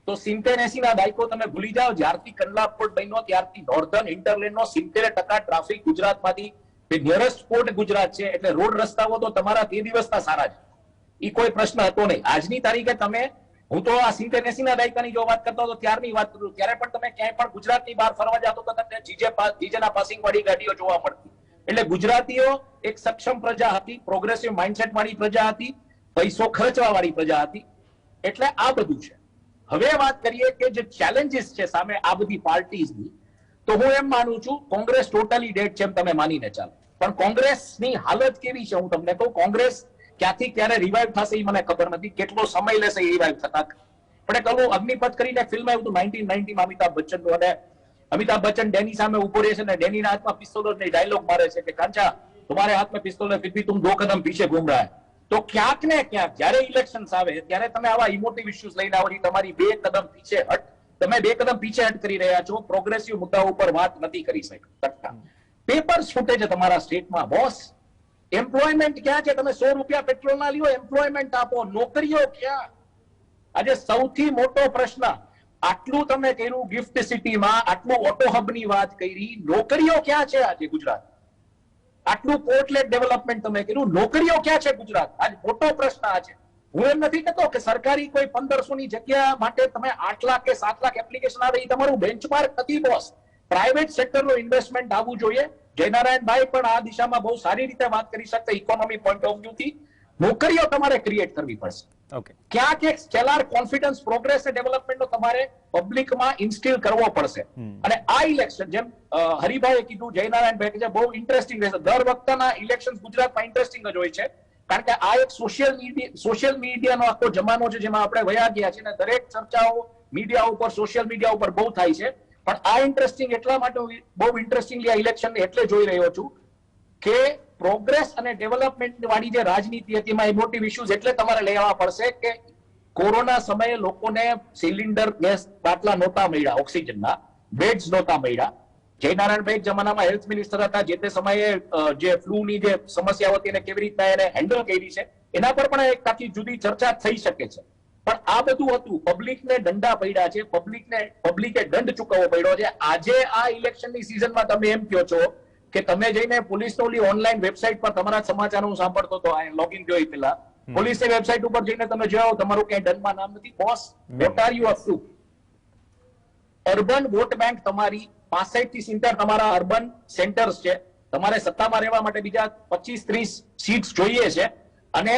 તો 70-80 ના દાયકો તમે ભૂલી જાઓ, જ્યારથી કંડલા પોર્ટ બન્યો ત્યારથી નોર્ધન ઇન્ટરલેન્ડ નો 70% ટ્રાફિક ગુજરાતમાંથી, નિયરેસ્ટ પોર્ટ ગુજરાત છે, એટલે રોડ રસ્તાઓ તો તમારા તે દિવસના સારા છે, એ કોઈ પ્રશ્ન હતો નહીં. આજની તારીખે તમે, હું તો આ 70-80 ના દાયકાની જો વાત કરતા હતો ત્યારની વાત કરું, ત્યારે પણ તમે ક્યાંય પણ ગુજરાતની બહાર ફરવા જતો તો તમને જીજેના પાસિંગ વાળી ગાડીઓ જોવા મળતી. એટલે ગુજરાતીઓ એક સક્ષમ પ્રજા હતી, પ્રોગ્રેસિવ માઇન્ડસેટ વાળી પ્રજા હતી, પૈસો ખર્ચવા વાળી પ્રજા હતી. એટલે આ બધું છે. હવે વાત કરીએ કે જે ચેલેન્જીસ છે સામે આ બધી પાર્ટીઝની, તો હું એમ માનું છું કોંગ્રેસ ટોટલી ડેડ છે એમ તમે માનીને ચાલો, પણ કોંગ્રેસની હાલત કેવી છે હું તમને કહું. કોંગ્રેસ ક્યાંથી ક્યારે રિવાઇવ થશે એ મને ખબર નથી, કેટલો સમય લેશે એ રિવાઇવ થતા. પણ એક ઓલું અગ્નિપથ કરીને ફિલ્મ આવ્યું હતું 1990 માં અમિતાભ બચ્ચનનું, અને અમિતાભ બચ્ચન ડેની સામે ઉભો રહે છે ને ડેનીના હાથમાં પિસ્તોલ ને ડાયલોગ મારે છે કે કાંચા તમારે હાથ में पिस्तौल है फिर भी तुम 2 कदम पीछे घूम रहा है. તો ક્યાંક ને ક્યાંક જયારે ઇલેક્શન્સ આવે ત્યારે તમે આવા ઇમોટિવ ઇશ્યુઝ લઈને આવો, તમારી 2 કદમ પીછે હટ, તમે 2 કદમ પીછે હટ કરી રહ્યા છો, પ્રોગ્રેસિવ મુદ્દાઓ ઉપર વાત નથી કરી શકતા. પેપર છૂટે છે તમારા સ્ટેટમાં બોસ. એમ્પ્લોયમેન્ટ ક્યાં છે? તમે 100 રૂપિયા પેટ્રોલ ના લ્યો, એમ્પ્લોયમેન્ટ આપો, નોકરીઓ ક્યાં? આજે સૌથી મોટો પ્રશ્ન, આટલું તમે કર્યું ગિફ્ટ સિટીમાં, આટલું ઓટો હબની વાત કરી, નોકરીઓ ક્યાં છે આજે ગુજરાત? આટલું પોર્ટલેટ ડેવલપમેન્ટ તમે કર્યું, નોકરીઓ ક્યાં છે ગુજરાત? આજ મોટો પ્રશ્ન આ છે. હું એમ નથી કહેતો કે સરકારી કોઈ 1500 ની જગ્યા માટે તમે 8 લાખ કે 7 લાખ એપ્લિકેશન આવે એ તમારું બેન્ચમાર્ક નથી બોસ. પ્રાઇવેટ સેક્ટરનું ઇન્વેસ્ટમેન્ટ આવવું જોઈએ. જયનારાયણભાઈ પણ આ દિશામાં બહુ સારી રીતે વાત કરી શકતા ઇકોનોમી પોઈન્ટ ઓફ વ્યૂ થી. નોકરીઓ તમારે ક્રિએટ કરવી પડશે. ક્યાંક એક સ્કેલાર કોન્ફિડન્સ પ્રોગ્રેસ ડેવલપમેન્ટનો તમારે પબ્લિકમાં ઇન્સ્ટિલ કરવો પડશે. અને આ ઇલેક્શન જેમ હરિભાઈએ કીધું, જયનારાયણભાઈ કે બહુ ઇન્ટરેસ્ટિંગ રહેશે. દર વખતના ઇલેક્શન ગુજરાતમાં ઇન્ટરેસ્ટિંગ જ હોય છે, કારણ કે આ એક સોશિયલ મીડિયાનો આખો જમાનો છે જેમાં આપણે વયા ગયા છે અને દરેક ચર્ચાઓ મીડિયા ઉપર, સોશિયલ મીડિયા ઉપર બહુ થાય છે. પણ આ ઇન્ટરેસ્ટિંગ એટલા માટે બહુ ઇન્ટરેસ્ટિંગલી આ ઇલેક્શન એટલે જોઈ રહ્યો છું કે પ્રોગ્રેસ અને ડેવલપમેન્ટ વાળી જે રાજનીતિ હતી એમાં ઇમોટિવ ઇશ્યુઝ એટલે તમારે લેવા પડશે કે કોરોના સમયે લોકોને સિલિન્ડર ગેસ બાટલા નહોતા મળ્યા, ઓક્સિજનના બેડ્સ નહોતા મળ્યા. જયનારાયણભાઈ જમાનામાં હેલ્થ મિનિસ્ટર હતા, જે તે સમયે જે ફ્લૂની જે સમસ્યા હતી એને કેવી રીતના એને હેન્ડલ કરી છે એના પર પણ એક આખી જુદી ચર્ચા થઈ શકે છે. પણ આ બધું હતું, પબ્લિકને દંડા પડ્યા છે, પબ્લિકે દંડ ચૂકવવો પડ્યો છે. આજે આ ઇલેક્શનની સિઝનમાં તમે એમ કહો છો કે તમે જઈને પોલીસની ઓનલાઈન વેબસાઇટ પર તમારા સમાચાર હું સાંભળતો હતો, લોગિન થયો પહેલા પોલીસની વેબસાઇટ ઉપર જઈને તમે જોયો તમારું ક્યાંય દંડમાં નામ નથી. Boss, what are you up to? Urban vote bank તમારી 65 થી 70 તમારા અર્બન સેન્ટર્સ છે. તમારે સત્તામાં રહેવા માટે બીજા 25-30 સીટ્સ જોઈએ છે અને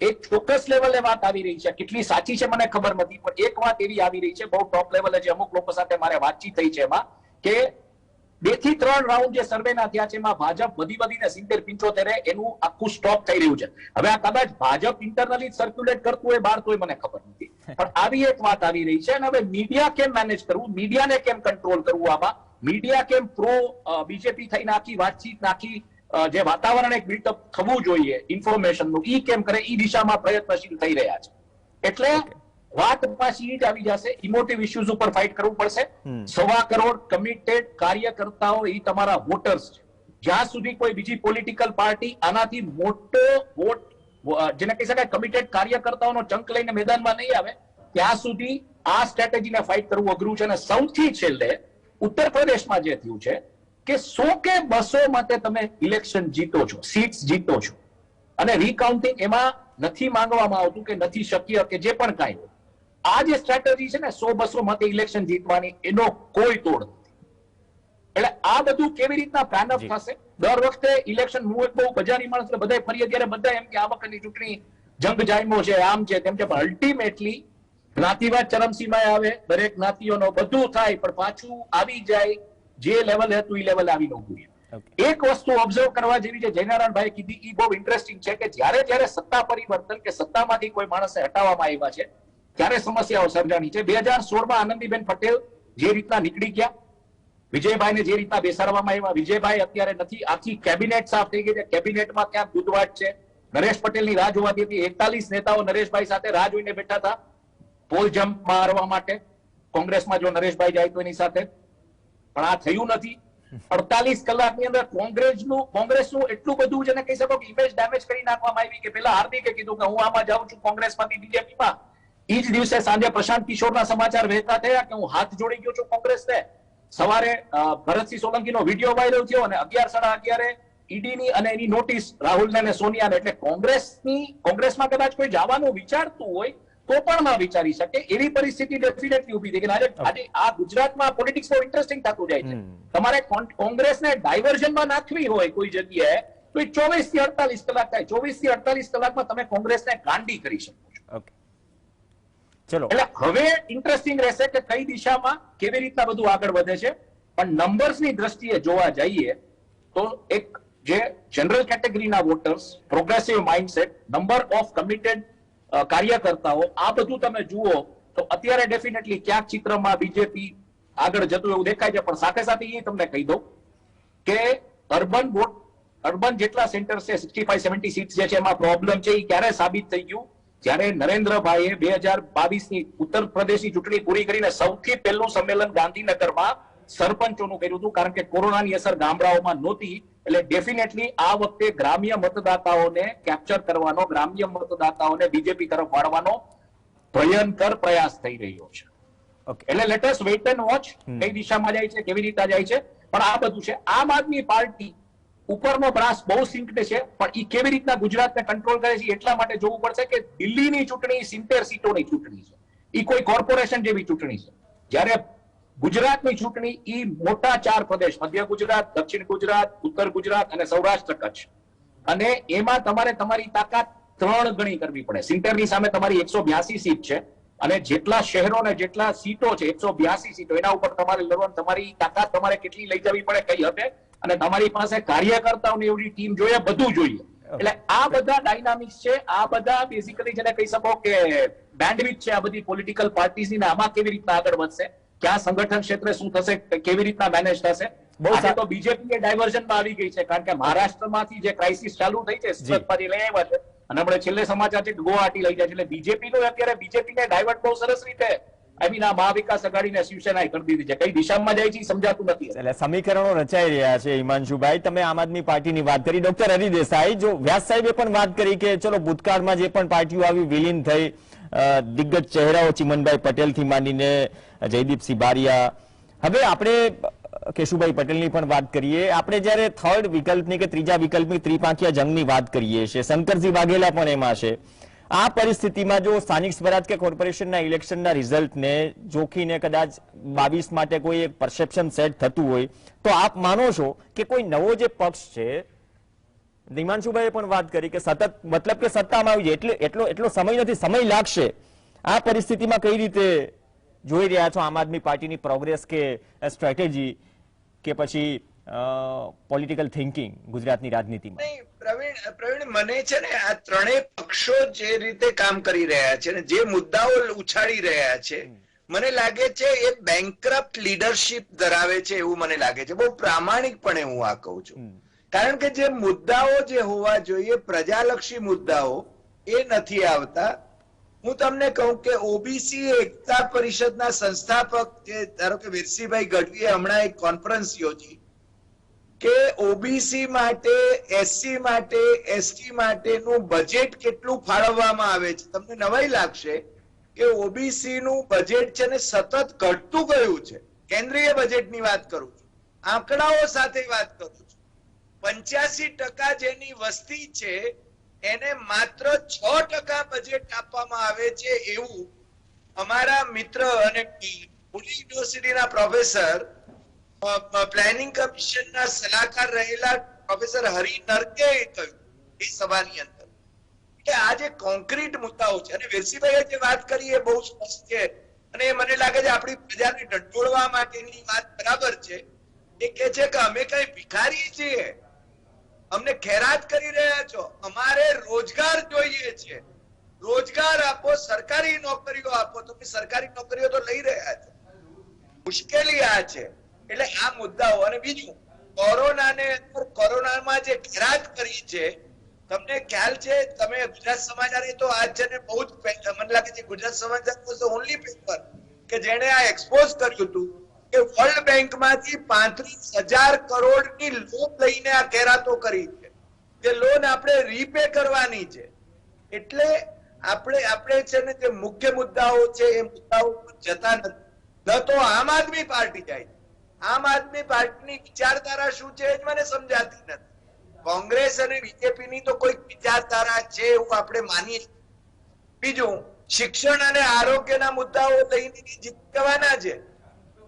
એક ચોક્કસ લેવલે વાત આવી રહી છે, કેટલી સાચી છે મને ખબર નથી, પણ એક વાત એવી આવી રહી છે બહુ ટોપ લેવલે, જે અમુક લોકો સાથે મારે વાતચીત થઈ છે એમાં, કે 2 થી 3 રાઉન્ડ જે સર્વેના થયા છે એમાં ભાજપ વધીને 70-75 એનું આખું સ્ટોપ થઈ રહ્યું છે. હવે આ કદાચ ભાજપ ઇન્ટરનલી સર્ક્યુલેટ કરતું હોય બહાર તોય મને ખબર નથી, પણ આવી એક વાત આવી રહી છે. અને હવે મીડિયા કેમ મેનેજ કરવું, મીડિયાને કેમ કંટ્રોલ કરવું, આમાં મીડિયા કેમ પ્રો બીજેપી થઈને આખી વાતચીત નાખી જે વાતાવરણ એક બિલ્ટઅપ થવું જોઈએ ઇન્ફોર્મેશનનું, ઈ કેમ કરે, ઈ દિશામાં પ્રયત્નશીલ થઈ રહ્યા છે. એટલે વાત પાછી ઈ જ આવી જશે, ઇમોટિવ ઇશ્યુઝ ઉપર ફાઇટ કરવું પડશે. 1.25 કરોડ કમિટેડ કાર્યકર્તાઓ ઈ તમારા વોટર્સ છે. જ્યાં સુધી કોઈ બીજી પોલિટિકલ પાર્ટી આનાથી મોટો વોટ જેને કહી શકાય કમિટેડ કાર્યકર્તાઓનો ચંક લઈને મેદાનમાં નહીં આવે ત્યાં સુધી આ સ્ટ્રેટેજીને ફાઇટ કરવું અઘરું છે. અને સૌથી છેલ્લે ઉત્તર પ્રદેશમાં જે થયું છે કે 100 કે 200 માટે તમે ઇલેક્શન જીતો છો, સીટ્સ જીતો છો, અને રીકાઉન્ટિંગ એમાં નથી માંગવામાં આવતું કે નથી શક્ય કે જે પણ કાંઈ. આ જે સ્ટ્રેટેજી છે ને 100-200 માટે ઇલેક્શન જીતવાની, એનો કોઈ તોડ નથી. એટલે આ બધું કેવી રીતના પ્લાન અપ થશે? દર વખતે ઇલેક્શન, હું એક બહુ બજારી માણસ, બધા ફરી ત્યારે બધા એમ કે આ વખતની ચૂંટણી જંગ જામ્યો છે, આમ છે તેમ છે, પણ અલ્ટિમેટલી જ્ઞાતિવાદ ચરમસીમાએ આવે, દરેક જ્ઞાતિઓનો બધું થાય, પણ પાછું આવી જાય જે લેવલ હતું એ લેવલ આવી નહોતું. એક વસ્તુ ઓબ્ઝર્વ કરવા જેવી છે, જયનારાયણભાઈ કીધી, એ બહુ ઇન્ટરેસ્ટિંગ છે કે જ્યારે સત્તા પરિવર્તન કે સત્તામાંથી કોઈ માણસને હટાવવામાં આવ્યા છે ત્યારે સમસ્યાઓ સર્જાણી છે. 2016માં આનંદીબેન પટેલ જે રીતના નીકળી ગયા, વિજયભાઈને જે રીતના બેસાડવામાં આવ્યા, વિજયભાઈ અત્યારે નથી, આખી કેબિનેટ સાફ થઈ ગઈ છે, કેબિનેટમાં ક્યાંક દૂધવાટ છે. નરેશ પટેલની રાહ જોવાતી હતી, 41 નેતાઓ નરેશભાઈ સાથે રાહ જોઈને બેઠા હતા પોલ જમ્પ મારવા માટે કોંગ્રેસમાં, જો નરેશભાઈ જાય તો એની સાથે, પણ આ થયું નથી. 48 કલાકની અંદર કોંગ્રેસનું એટલું બધું જેને કહી શકો કે ઇમેજ ડેમેજ કરી નાખવામાં આવી કે પેલા હાર્દિકે કીધું કે હું આમાં જાઉં છું કોંગ્રેસમાંથી બીજેપીમાં, ઈ જ દિવસે સાંજે પ્રશાંત કિશોરના સમાચાર વહેતા થયા કે હું હાથ જોડી ગયો છું કોંગ્રેસને. સવારે ભરતસિંહ સોલંકીનો વિડીયો વાયરલ થયો અને 11-11:30 ઈડીની અને એની નોટિસ રાહુલને અને સોનિયાને. એટલે કોંગ્રેસમાં કદાચ કોઈ જવાનું વિચારતું હોય તો પણ ના વિચારી શકે એવી પરિસ્થિતિ ડેફિનેટલી ઉભી થઈ ગઈ. આજે આ ગુજરાતમાં પોલિટિક્સ બહુ ઇન્ટરેસ્ટિંગ થતું જાય છે. તમારે કોંગ્રેસને ડાયવર્ઝનમાં નાખવી હોય કોઈ જગ્યાએ તો 24 થી 48 કલાક થાય. 24 થી 48 કલાકમાં તમે કોંગ્રેસને ગાંડી કરી શકો છો. ચલો, એટલે હવે ઇન્ટરેસ્ટિંગ રહેશે કે કઈ દિશામાં કેવી રીતના બધું આગળ વધે છે. પણ નંબર્સની દ્રષ્ટિએ જોવા જઈએ તો એક જે જનરલ કેટેગરીના voters, progressive mindset, number of committed કાર્યકર્તાઓ, આ બધું તમે જુઓ તો અત્યારે ડેફિનેટલી ક્યાંક ચિત્રમાં બીજેપી આગળ જતું એવું દેખાય છે. પણ સાથે સાથે એ તમને કહી દઉં કે અર્બન જેટલા સેન્ટર છે 65-70 સીટ જે છે એમાં પ્રોબ્લેમ છે. એ ક્યારે સાબિત થઈ ગયું? જ્યારે નરેન્દ્રભાઈએ 2022ની ઉત્તર પ્રદેશની ચૂંટણી પૂરી કરીને સૌથી પહેલું સંમેલન ગાંધીનગરમાં સરપંચોનું કર્યું હતું, કારણ કે કોરોનાની અસર ગામડાઓમાં નહોતી. એટલે ડેફિનેટલી આ વખતે ગ્રામ્ય મતદાતાઓને કેપ્ચર કરવાનો, ગ્રામ્ય મતદાતાઓને બીજેપી તરફ વાળવાનો ભયંકર પ્રયાસ થઈ રહ્યો છે. એટલે let us weight and watch કઈ દિશામાં જાય છે, કેવી રીતે જાય છે. પણ આ બધું છે. આમ આદમી પાર્ટી ઉપરનો બ્રાસ બહુ સિંક્ડ છે, પણ એ કેવી રીતના ગુજરાતને કંટ્રોલ કરે છે એટલા માટે જોવું પડશે કે દિલ્હીની ચૂંટણી 70 સીટોની ચૂંટણી છે, એ કોઈ કોર્પોરેશન જેવી ચૂંટણી છે. જ્યારે ગુજરાતની ચૂંટણી ઈ મોટા 4 પ્રદેશ, મધ્ય ગુજરાત, દક્ષિણ ગુજરાત, ઉત્તર ગુજરાત અને સૌરાષ્ટ્ર કચ્છ, અને એમાં તમારે તમારી તાકાત 3 ગણી કરવી પડે. 70 ની સામે તમારી 182 સીટ છે, અને જેટલા શહેરો ને જેટલા સીટો છે 182 સીટો, એના ઉપર તમારે લડવાનું, તમારી તાકાત તમારે કેટલી લઈ જવી પડે કઈ હદે, અને તમારી પાસે કાર્યકર્તાઓની એવડી ટીમ જોઈએ, બધું જોઈએ. એટલે આ બધા ડાયનામિક્સ છે, આ બધા બેઝિકલી જેને કહી શકો કે બેન્ડવિડ્થ છે આ બધી પોલિટિકલ પાર્ટીઝની. આમાં કેવી રીતના આગળ વધશે, ક્યાં સંગઠન ક્ષેત્રે શું થશે, કેવી રીતના મેનેજ થશે. આજે તો બીજેપી ડાયવર્ઝનમાં આવી ગઈ છે, કારણ કે મહારાષ્ટ્રમાંથી જે ક્રાઇસિસ ચાલુ થઈ છે સુરતમાંથી લઈ આવ્યા છે, અને આપણે છેલ્લે સમાચાર છે ગુવાહાટી લઈ જાય છે. એટલે બીજેપીનું અત્યારે બીજેપીને ડાયવર્ટ બહુ સરસ રીતે મહાવિકાસ અઘાડીને શિવસેનાએ કરી દીધી છે. કઈ દિશામાં જાય છે સમજાતું નથી. એટલે સમીકરણો રચાઈ રહ્યા છે. હિમાંશુભાઈ, તમે આમ આદમી પાર્ટીની વાત કરી, ડોક્ટર હરિ દેસાઈ, જો વ્યાસ સાહેબે પણ વાત કરી કે ચલો ભૂતકાળમાં જે પણ પાર્ટીઓ આવી વિલીન થઈ, દિગ્ગજ ચહેરાઓ ચિમનભાઈ પટેલથી માંડીને જયદીપસિંહ બારિયા, હવે આપણે કેશુભાઈ પટેલની પણ વાત કરીએ. આપણે જયારે થર્ડ વિકલ્પની કે ત્રીજા વિકલ્પની ત્રિપાંખિયા જંગની વાત કરીએ છીએ, શંકરસિંહ વાઘેલા પણ એમાં છે. આ પરિસ્થિતિમાં જો સ્થાનિક સ્વરાજ કે કોર્પોરેશનના ઇલેક્શનના રિઝલ્ટને જોખીને કદાચ 22 માટે કોઈ એક પરસેપ્શન સેટ થતું હોય તો આપ માનો છો કે કોઈ નવો જે પક્ષ છે, હિમાંશુભાઈએ પણ વાત કરી કે સતત મતલબ કે સત્તામાં આવી જાય એટલો સમય નથી, સમય લાગશે. આ પરિસ્થિતિમાં કઈ રીતે જોઈ રહ્યા છો આમ આદમી પાર્ટીની પ્રોગ્રેસ કે સ્ટ્રેટેજી કે પછી પોલિટિકલ થિંકિંગ ગુજરાતની રાજનીતિમાં? નહીં પ્રવીણ, મને છે ને આ ત્રણેય પક્ષો જે રીતે કામ કરી રહ્યા છે ને જે મુદ્દાઓ ઉછાળી રહ્યા છે, મને લાગે છે એ બેંકરપ્ટ લીડરશિપ ધરાવે છે એવું મને લાગે છે. બહુ પ્રામાણિકપણે હું આ કહું છું. કારણ કે જે મુદ્દાઓ જે હોવા જોઈએ પ્રજાલક્ષી મુદ્દાઓ એ નથી આવતા. હું તમને કહું કે ઓબીસી એકતા પરિષદના સંસ્થાપક જે ધારો કે વીરસીભાઈ ગઢવીએ હમણાં એક કોન્ફરન્સ યોજી કે ઓબીસી માટે, એસસી માટે, એસટી માટેનું બજેટ કેટલું ફાળવવામાં આવે છે. તમને નવાઈ લાગશે કે ઓબીસી નું બજેટ છે ને સતત ઘટતું ગયું છે. કેન્દ્રીય બજેટની વાત કરું છું, આંકડાઓ સાથે વાત કરું છું. 85% જેની વસ્તી છે એને માત્ર 6% બજેટ આપવામાં આવે છે એવું અમારા મિત્ર અને પુણે યુનિવર્સિટીના પ્રોફેસર, પ્લાનિંગ કમિશનના સલાહકાર રહેલા પ્રોફેસર હરી નરકે કહ્યું એ સભાની અંદર કે આ જે કોન્ક્રીટ મુદ્દાઓ છે, અને વીરસીભાઈએ જે વાત કરી એ બહુ સ્પષ્ટ છે અને મને લાગે છે આપણી પ્રજાને ઢંઢોળવા માટેની વાત બરાબર છે. એ કે છે કે અમે કઈ ભિખારી છીએ, અમને ખેરાત કરી રહ્યા છો, અમારે રોજગાર જોઈએ છે, રોજગાર આપો, સરકારી નોકરીઓ આપો. તમે સરકારી નોકરીઓ તો લઈ રહ્યા છો. મુશ્કેલી આ છે. એટલે આ મુદ્દાઓ. અને બીજું, કોરોનામાં જે ખેરાત કરી છે, તમને ખ્યાલ છે, તમે ગુજરાત સમાચાર તો આજ છે ને બહુ જ મને લાગે છે ગુજરાત સમાચાર વોઝ ધ ઓન્લી પેપર કે જેણે આ એક્સપોઝ કર્યું હતું કે વર્લ્ડ બેંકમાંથી 35,000 કરોડની લોન લઈને આ ખેરાતો કરી છે. જે લોન આપણે રીપે કરવાની છે. એટલે આપણે છે ને જે મુખ્ય મુદ્દાઓ છે એ મુદ્દાઓ પર જતા નથી. ન તો આમ આદમી પાર્ટી જાય. આમ આદમી પાર્ટીની વિચારધારા શું છે એ જ મને સમજાતી નથી. કોંગ્રેસ અને બીજેપી ની તો કોઈ વિચારધારા છે એવું આપણે માનીએ. બીજું, શિક્ષણ અને આરોગ્યના મુદ્દાઓ લઈને જીતી જવાના છે.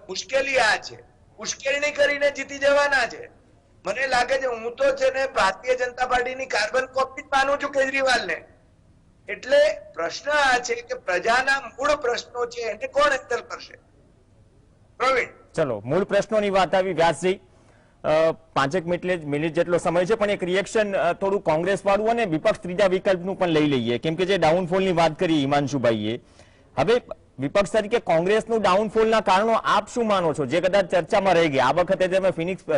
મુશ્કેલી આ છે, ઉશ્કેરણી કરીને જીતી જવાના છે. મને લાગે છે, હું તો છે ને ભારતીય જનતા પાર્ટીની કાર્બન કોપી જ માનું છું કેજરીવાલને. એટલે પ્રશ્ન આ છે કે પ્રજાના મૂળ પ્રશ્નો છે એને કોણ હેન્ડલ કરશે? પ્રવીણ, ચલો, મૂળ પ્રશ્નોની વાત આવી. વ્યાસજી, 5 મિનિટ જેટલો સમય છે, પણ એક રિએક્શન થોડું કોંગ્રેસ વાળું અને વિપક્ષ ત્રીજા વિકલ્પનું પણ લઈ લઈએ, કેમ કે જે ડાઉનફોલની વાત કરી હિમાંશુભાઈએ, હવે વિપક્ષ તરીકે કોંગ્રેસનું ડાઉનફોલના કારણો આપ શું માનો છો, જે કદાચ ચર્ચામાં રહી ગયા? આ વખતે તમે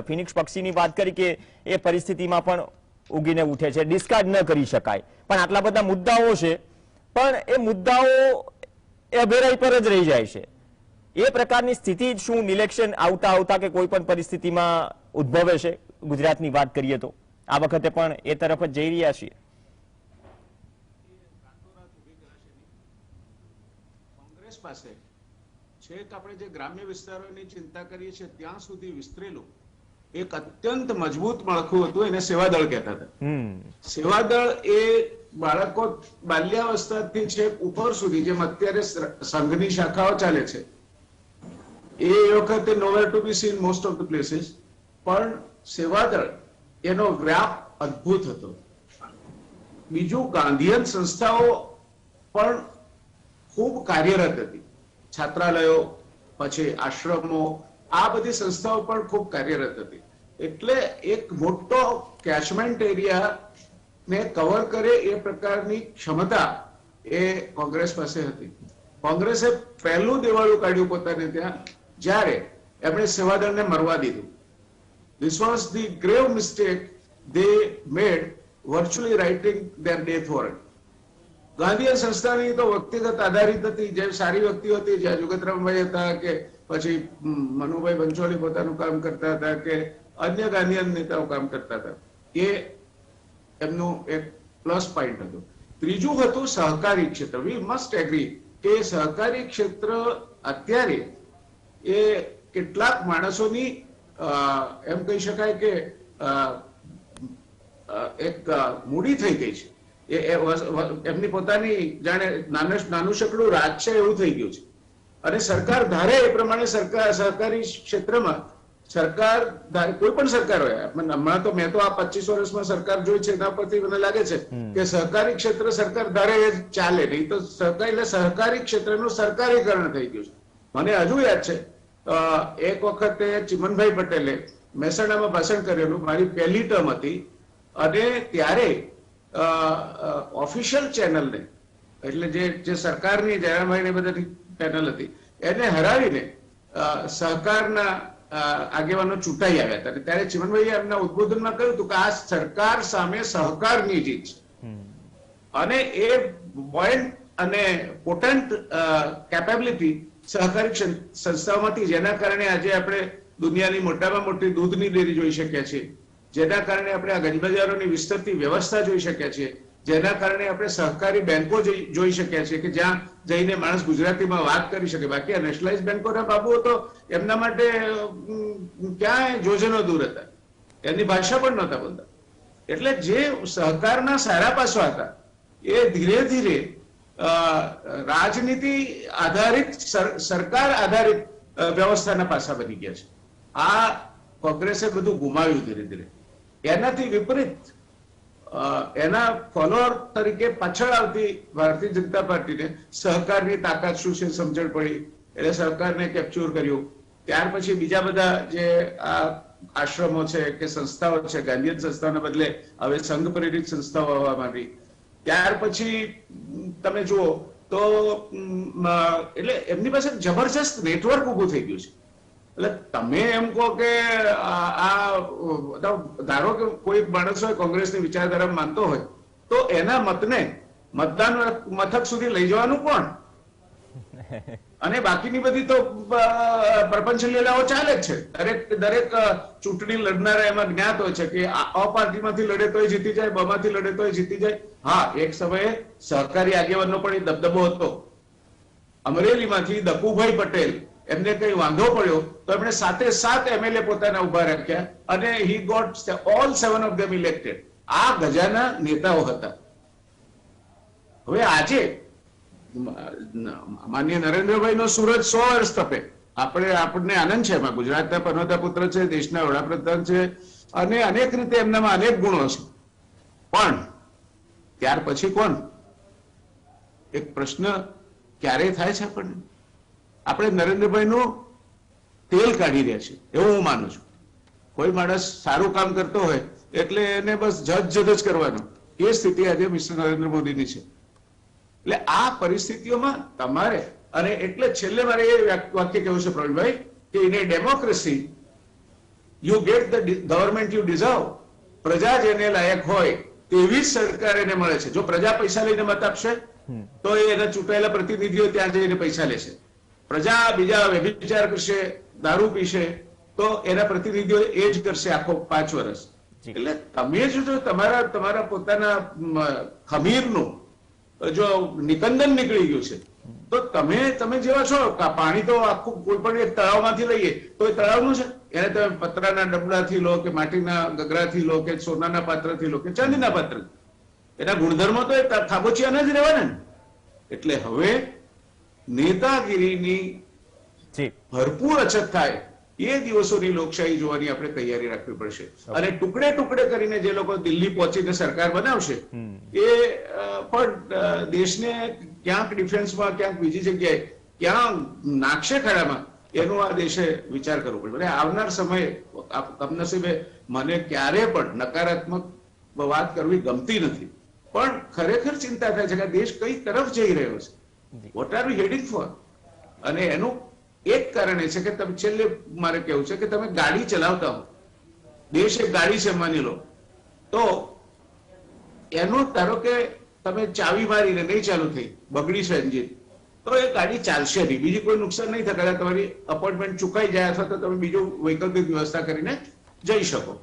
ફિનિક્સ પક્ષીની વાત કરી કે એ પરિસ્થિતિમાં પણ ઉગીને ઉઠે છે, ડિસ્કાર્ડ ન કરી શકાય, પણ આટલા બધા મુદ્દાઓ છે, પણ એ મુદ્દાઓ એ અભેરાઈ પર જ રહી જાય છે. એ પ્રકારની સ્થિતિ શું ઇલેક્શન આવતા કે કોઈ પણ પરિસ્થિતિમાં ઉદ્ભવે છે? ગુજરાતની વાત કરીએ તો આ વખતે પણ એ તરફ જ જઈ રહ્યા છીએ. કોંગ્રેસ પાસે છેક આપણે જે ગ્રામ્ય વિસ્તારોની ચિંતા કરીએ છીએ ત્યાં સુધી વિસ્તરેલું એક અત્યંત મજબૂત માળખું હતું, એને સેવાદળ કહેતા હતા. સેવાદળ એ બાળકો બાલ્યાવસ્થાથી છેક ઉપર સુધી, જેમ અત્યારે સંઘની શાખાઓ ચાલે છે, એ વખતે nowhere to be seen most of the places, પણ સેવાદળ એનો વ્યાપ અદ્ભુત હતો. બીજું, ગાંધીયન સંસ્થાઓ પણ ખૂબ કાર્યરત હતી. છાત્રાલયો, પછી આશ્રમો, આ બધી સંસ્થાઓ પણ ખૂબ કાર્યરત હતી. એટલે એક મોટો કેચમેન્ટ એરિયા ને કવર કરે એ પ્રકારની ક્ષમતા એ કોંગ્રેસ પાસે હતી. કોંગ્રેસે પહેલું દેવાળું કાઢ્યું પોતાને ત્યાં જ્યારે એમણે સેવાદળને મરવા દીધું. This was the grave mistake they made, virtually writing their death warrant. ગાંધીય સંસ્થાની તો વ્યક્તિગત આધારિત હતી, જે સારી વ્યક્તિઓ હતી, જ્યાં જુગતરામભાઈ હતા કે પછી મનુભાઈ બંચોલી પોતાનું કામ કરતા હતા કે અન્ય ગાંધીયન નેતાઓ કામ કરતા હતા. એ એમનું એક પ્લસ પોઈન્ટ હતું. ત્રીજું હતું સહકારી ક્ષેત્ર. વી મસ્ટ એગ્રી કે સહકારી ક્ષેત્ર અત્યારે એ કેટલાક માણસોની એમ કહી શકાય કે એક મૂડી થઈ ગઈ છે. એમની પોતાની જાણે નાનું શકડું રાજ છે એવું થઈ ગયું છે. અને સરકાર ધારે એ પ્રમાણે સહકારી ક્ષેત્રમાં સરકાર કોઈ પણ સરકાર હોય, હમણાં તો મેં તો આ 25 વર્ષમાં સરકાર જોઈ છે, એના પરથી મને લાગે છે કે સહકારી ક્ષેત્ર સરકાર ધારે એ ચાલે નહીં તો સહકારી ક્ષેત્રનું સરકારીકરણ થઈ ગયું છે. મને હજુ યાદ છે એક વખતે ચિમનભાઈ પટેલે મહેસાણામાં ભાષણ કરેલું, મારી પહેલી ટર્મ હતી, અને ત્યારે ઓફિશિયલ ચેનલને, એટલે જે સરકારની જયરામભાઈ ને બધાની પેનલ હતી, એને હરાવીને સહકારના આગેવાનો ચૂંટાઈ આવ્યા હતા. ત્યારે ચિમનભાઈએ એમના ઉદબોધનમાં કહ્યું હતું કે આ સરકાર સામે સહકારની જીત છે, અને એ પોઈન્ટ અને પોટેન્ટ કેપેબિલિટી સહકારી સંસ્થાઓમાંથી, જેના કારણે આજે આપણે દુનિયાની મોટામાં મોટી દૂધની ડેરી જોઈ શક્યા છીએ, જેના કારણે આપણે આ ગંજબજારોની વિસ્તરતી વ્યવસ્થા જોઈ શક્યા છીએ, જેના કારણે આપણે સહકારી બેંકો જોઈ શક્યા છીએ કે જ્યાં જઈને માણસ ગુજરાતીમાં વાત કરી શકે. બાકી આ નેશનલાઇઝ બેંકોના બાબુઓ તો એમના માટે ક્યાંય જોજનો દૂર હતા, એમની ભાષા પણ નહોતા બોલતા. એટલે જે સહકારના સારા પાસા હતા એ ધીરે ધીરે રાજનીતિ આધારિત, સરકાર આધારિત વ્યવસ્થાના પાસા બની ગયા છે. આ કોંગ્રેસે બધું ગુમાવ્યું ધીરે ધીરે. એનાથી વિપરીત એના ફોલોઅર તરીકે પાછળ આવતી ભારતીય જનતા પાર્ટીને સહકારની તાકાત શું છે સમજણ પડી, એટલે સહકારને કેપ્ચર કર્યું. ત્યાર પછી બીજા બધા જે આ આશ્રમો છે કે સંસ્થાઓ છે, ગાંધીયન સંસ્થાઓના બદલે હવે સંઘ પ્રેરિત સંસ્થાઓ આવવા માંડી. ત્યાર પછી તમે જુઓ તો એટલે એમની પાસે જબરજસ્ત નેટવર્ક ઉભું થઈ ગયું છે. એટલે તમે એમ કહો કે આ ધારો કે કોઈ માણસ હોય કોંગ્રેસની વિચારધારા માનતો હોય તો એના મતને મતદાન મથક સુધી લઈ જવાનું કોણ? અને બાકીની બધી તો પ્રપંચ લીલાઓ ચાલે જ છે. દરેક ચૂંટણી લડનારા એમાં જ્ઞાત હોય છે કે અ પાર્ટીમાંથી લડે તોય જીતી જાય, બ માંથી લડે તોય જીતી જાય. હા, એક સમયે સહકારી આગેવાનનો પણ એ દબદબો હતો. અમરેલીમાંથી દકુભાઈ પટેલ, એમને કઈ વાંધો પડ્યો તો એમણે 7 MLA પોતાના ઉભા રાખ્યા અને he got all 7 of them elected. આ ગજાના નેતાઓ હતા. હવે આજે માનનીય નરેન્દ્રભાઈ નો સૂરજ 100 વર્ષ તપે, આપણને આનંદ છે. એમાં ગુજરાતના પનોતા પુત્ર છે, દેશના વડાપ્રધાન છે, અને અનેક રીતે એમનામાં અનેક ગુણો છે. પણ ત્યાર પછી કોણ? એક પ્રશ્ન ક્યારે થાય છે આપણને? આપણે નરેન્દ્રભાઈ નું તેલ કાઢી રહ્યા છે એવું હું માનું છું. કોઈ માણસ સારું કામ કરતો હોય એટલે એને બસ જજ જ કરવાનો, એ સ્થિતિ આજે મિસ્ટર નરેન્દ્ર મોદીની છે. એટલે આ પરિસ્થિતિઓમાં તમારે, અને એટલે છેલ્લે મારે એ વાક્ય કહેવું છે પ્રવીણભાઈ કે in A democracy you get the government you deserve. પ્રજા જેને લાયક હોય તેવી જ સરકાર એને મળે છે. જો પ્રજા પૈસા લઈને મત આપશે તો એ એના ચૂંટાયેલા પ્રતિનિધિઓ ત્યાં જઈને પૈસા લેશે. પ્રજા બીજા વ્યભિચાર કરશે, દારૂ પીશે તો એના પ્રતિનિધિઓ એ જ કરશે આખો 5 વર્ષ. એટલે તમે જો તમારા પોતાના ખમીરનું જો નિકંદન નીકળી ગયું છે તો તમે જેવા છો. પાણી તો આખું કોઈ પણ એક તળાવમાંથી લઈએ તો એ તળાવનું છે, એને તમે પતરાના ડબલાથી લો કે માટીના ગગરાથી લો કે સોનાના પાત્રથી લો કે ચાંદીના પાત્ર, એના ગુણધર્મો તો એ ખાબોચિયાના જ રહેવાના ને. એટલે હવે નેતાગીરીની ભરપૂર અછત થાય એ દિવસોની લોકશાહી જોવાની આપણે તૈયારી રાખવી પડશે. અને ટુકડે ટુકડે કરીને જે લોકો દિલ્હી પહોંચીને સરકાર બનાવશે એ પણ દેશને ક્યાંક ડિફેન્સમાં, ક્યાંક બીજી જગ્યાએ ક્યાં નાખશે ખડામાં, એનો આ દેશે વિચાર કરવો પડે. આવનાર સમયે કમનસીબે મને ક્યારે પણ નકારાત્મક વાત કરવી ગમતી નથી, પણ ખરેખર ચિંતા થાય છે કે દેશ કઈ તરફ જઈ રહ્યો છે, what are we heading for. અને એનું એક કારણ એ છે કે તમે, છેલ્લે મારે કેવું છે કે તમે ગાડી ચલાવતા હો, દેશ એક ગાડી છે માની લો, તો એનું ધારો કે તમે ચાવી મારીને નહીં ચાલુ થઈ, બગડી છે એન્જિન, તો એ ગાડી ચાલશે નહીં, બીજી કોઈ નુકસાન નહીં થાય. કદાચ તમારી અપોઇન્ટમેન્ટ ચૂકાઈ જાય અથવા તો તમે બીજું વૈકલ્પિક વ્યવસ્થા કરીને જઈ શકો.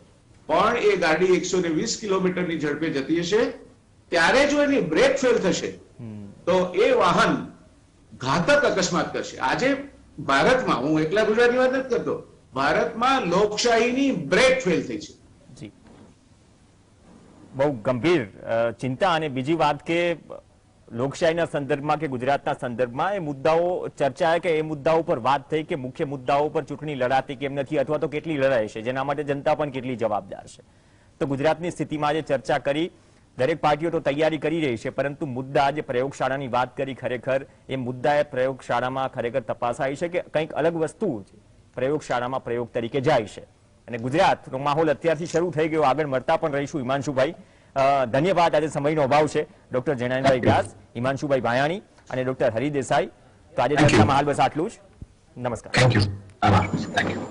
પણ એ ગાડી 120 કિલોમીટરની ઝડપે જતી હશે, ત્યારે જો એની બ્રેક ફેલ થશે તો એ વાહન ઘાતક અકસ્માત કરશે. આજે ભારતમાં, હું એકલા ગુજરાતની વાત નથી કરતો, ભારતમાં લોકશાહીની બ્રેક ફેલ થઈ છે. જી, બહુ ગંભીર ચિંતા. અને બીજી વાત કે લોકશાહીના સંદર્ભમાં કે ગુજરાતના સંદર્ભમાં એ મુદ્દાઓ ચર્ચાય કે એ મુદ્દાઓ પર વાત થઈ કે મુખ્ય મુદ્દાઓ પર ચૂંટણી લડાતી કેમ નથી, અથવા તો કેટલી લડાઈ છે, જેના માટે જનતા પણ કેટલી જવાબદાર છે. તો ગુજરાતની સ્થિતિમાં જે ચર્ચા કરી, દરેક પાર્ટીઓ તો તૈયારી કરી રહી છે, પરંતુ મુદ્દા જે પ્રયોગશાળાની વાત કરી, ખરેખર એ મુદ્દા એ પ્રયોગશાળામાં ખરેખર તપાસાય છે કે કંઈક અલગ વસ્તુ છે. પ્રયોગશાળામાં પ્રયોગ તરીકે જાય છે. અને ગુજરાતનો માહોલ અત્યારથી શરૂ થઈ ગયો, આગળ મળતા પણ રહીશું. હિમાંશુભાઈ, ધન્યવાદ. આજે સમયનો અભાવ છે. ડોક્ટર જયનારાયણભાઈ વ્યાસ, હિમાંશુભાઈ ભાયાણી અને ડોક્ટર હરિ દેસાઈ. તો આજે ચર્ચામાં હાલ બસ આટલું જ. નમસ્કાર. Thank you.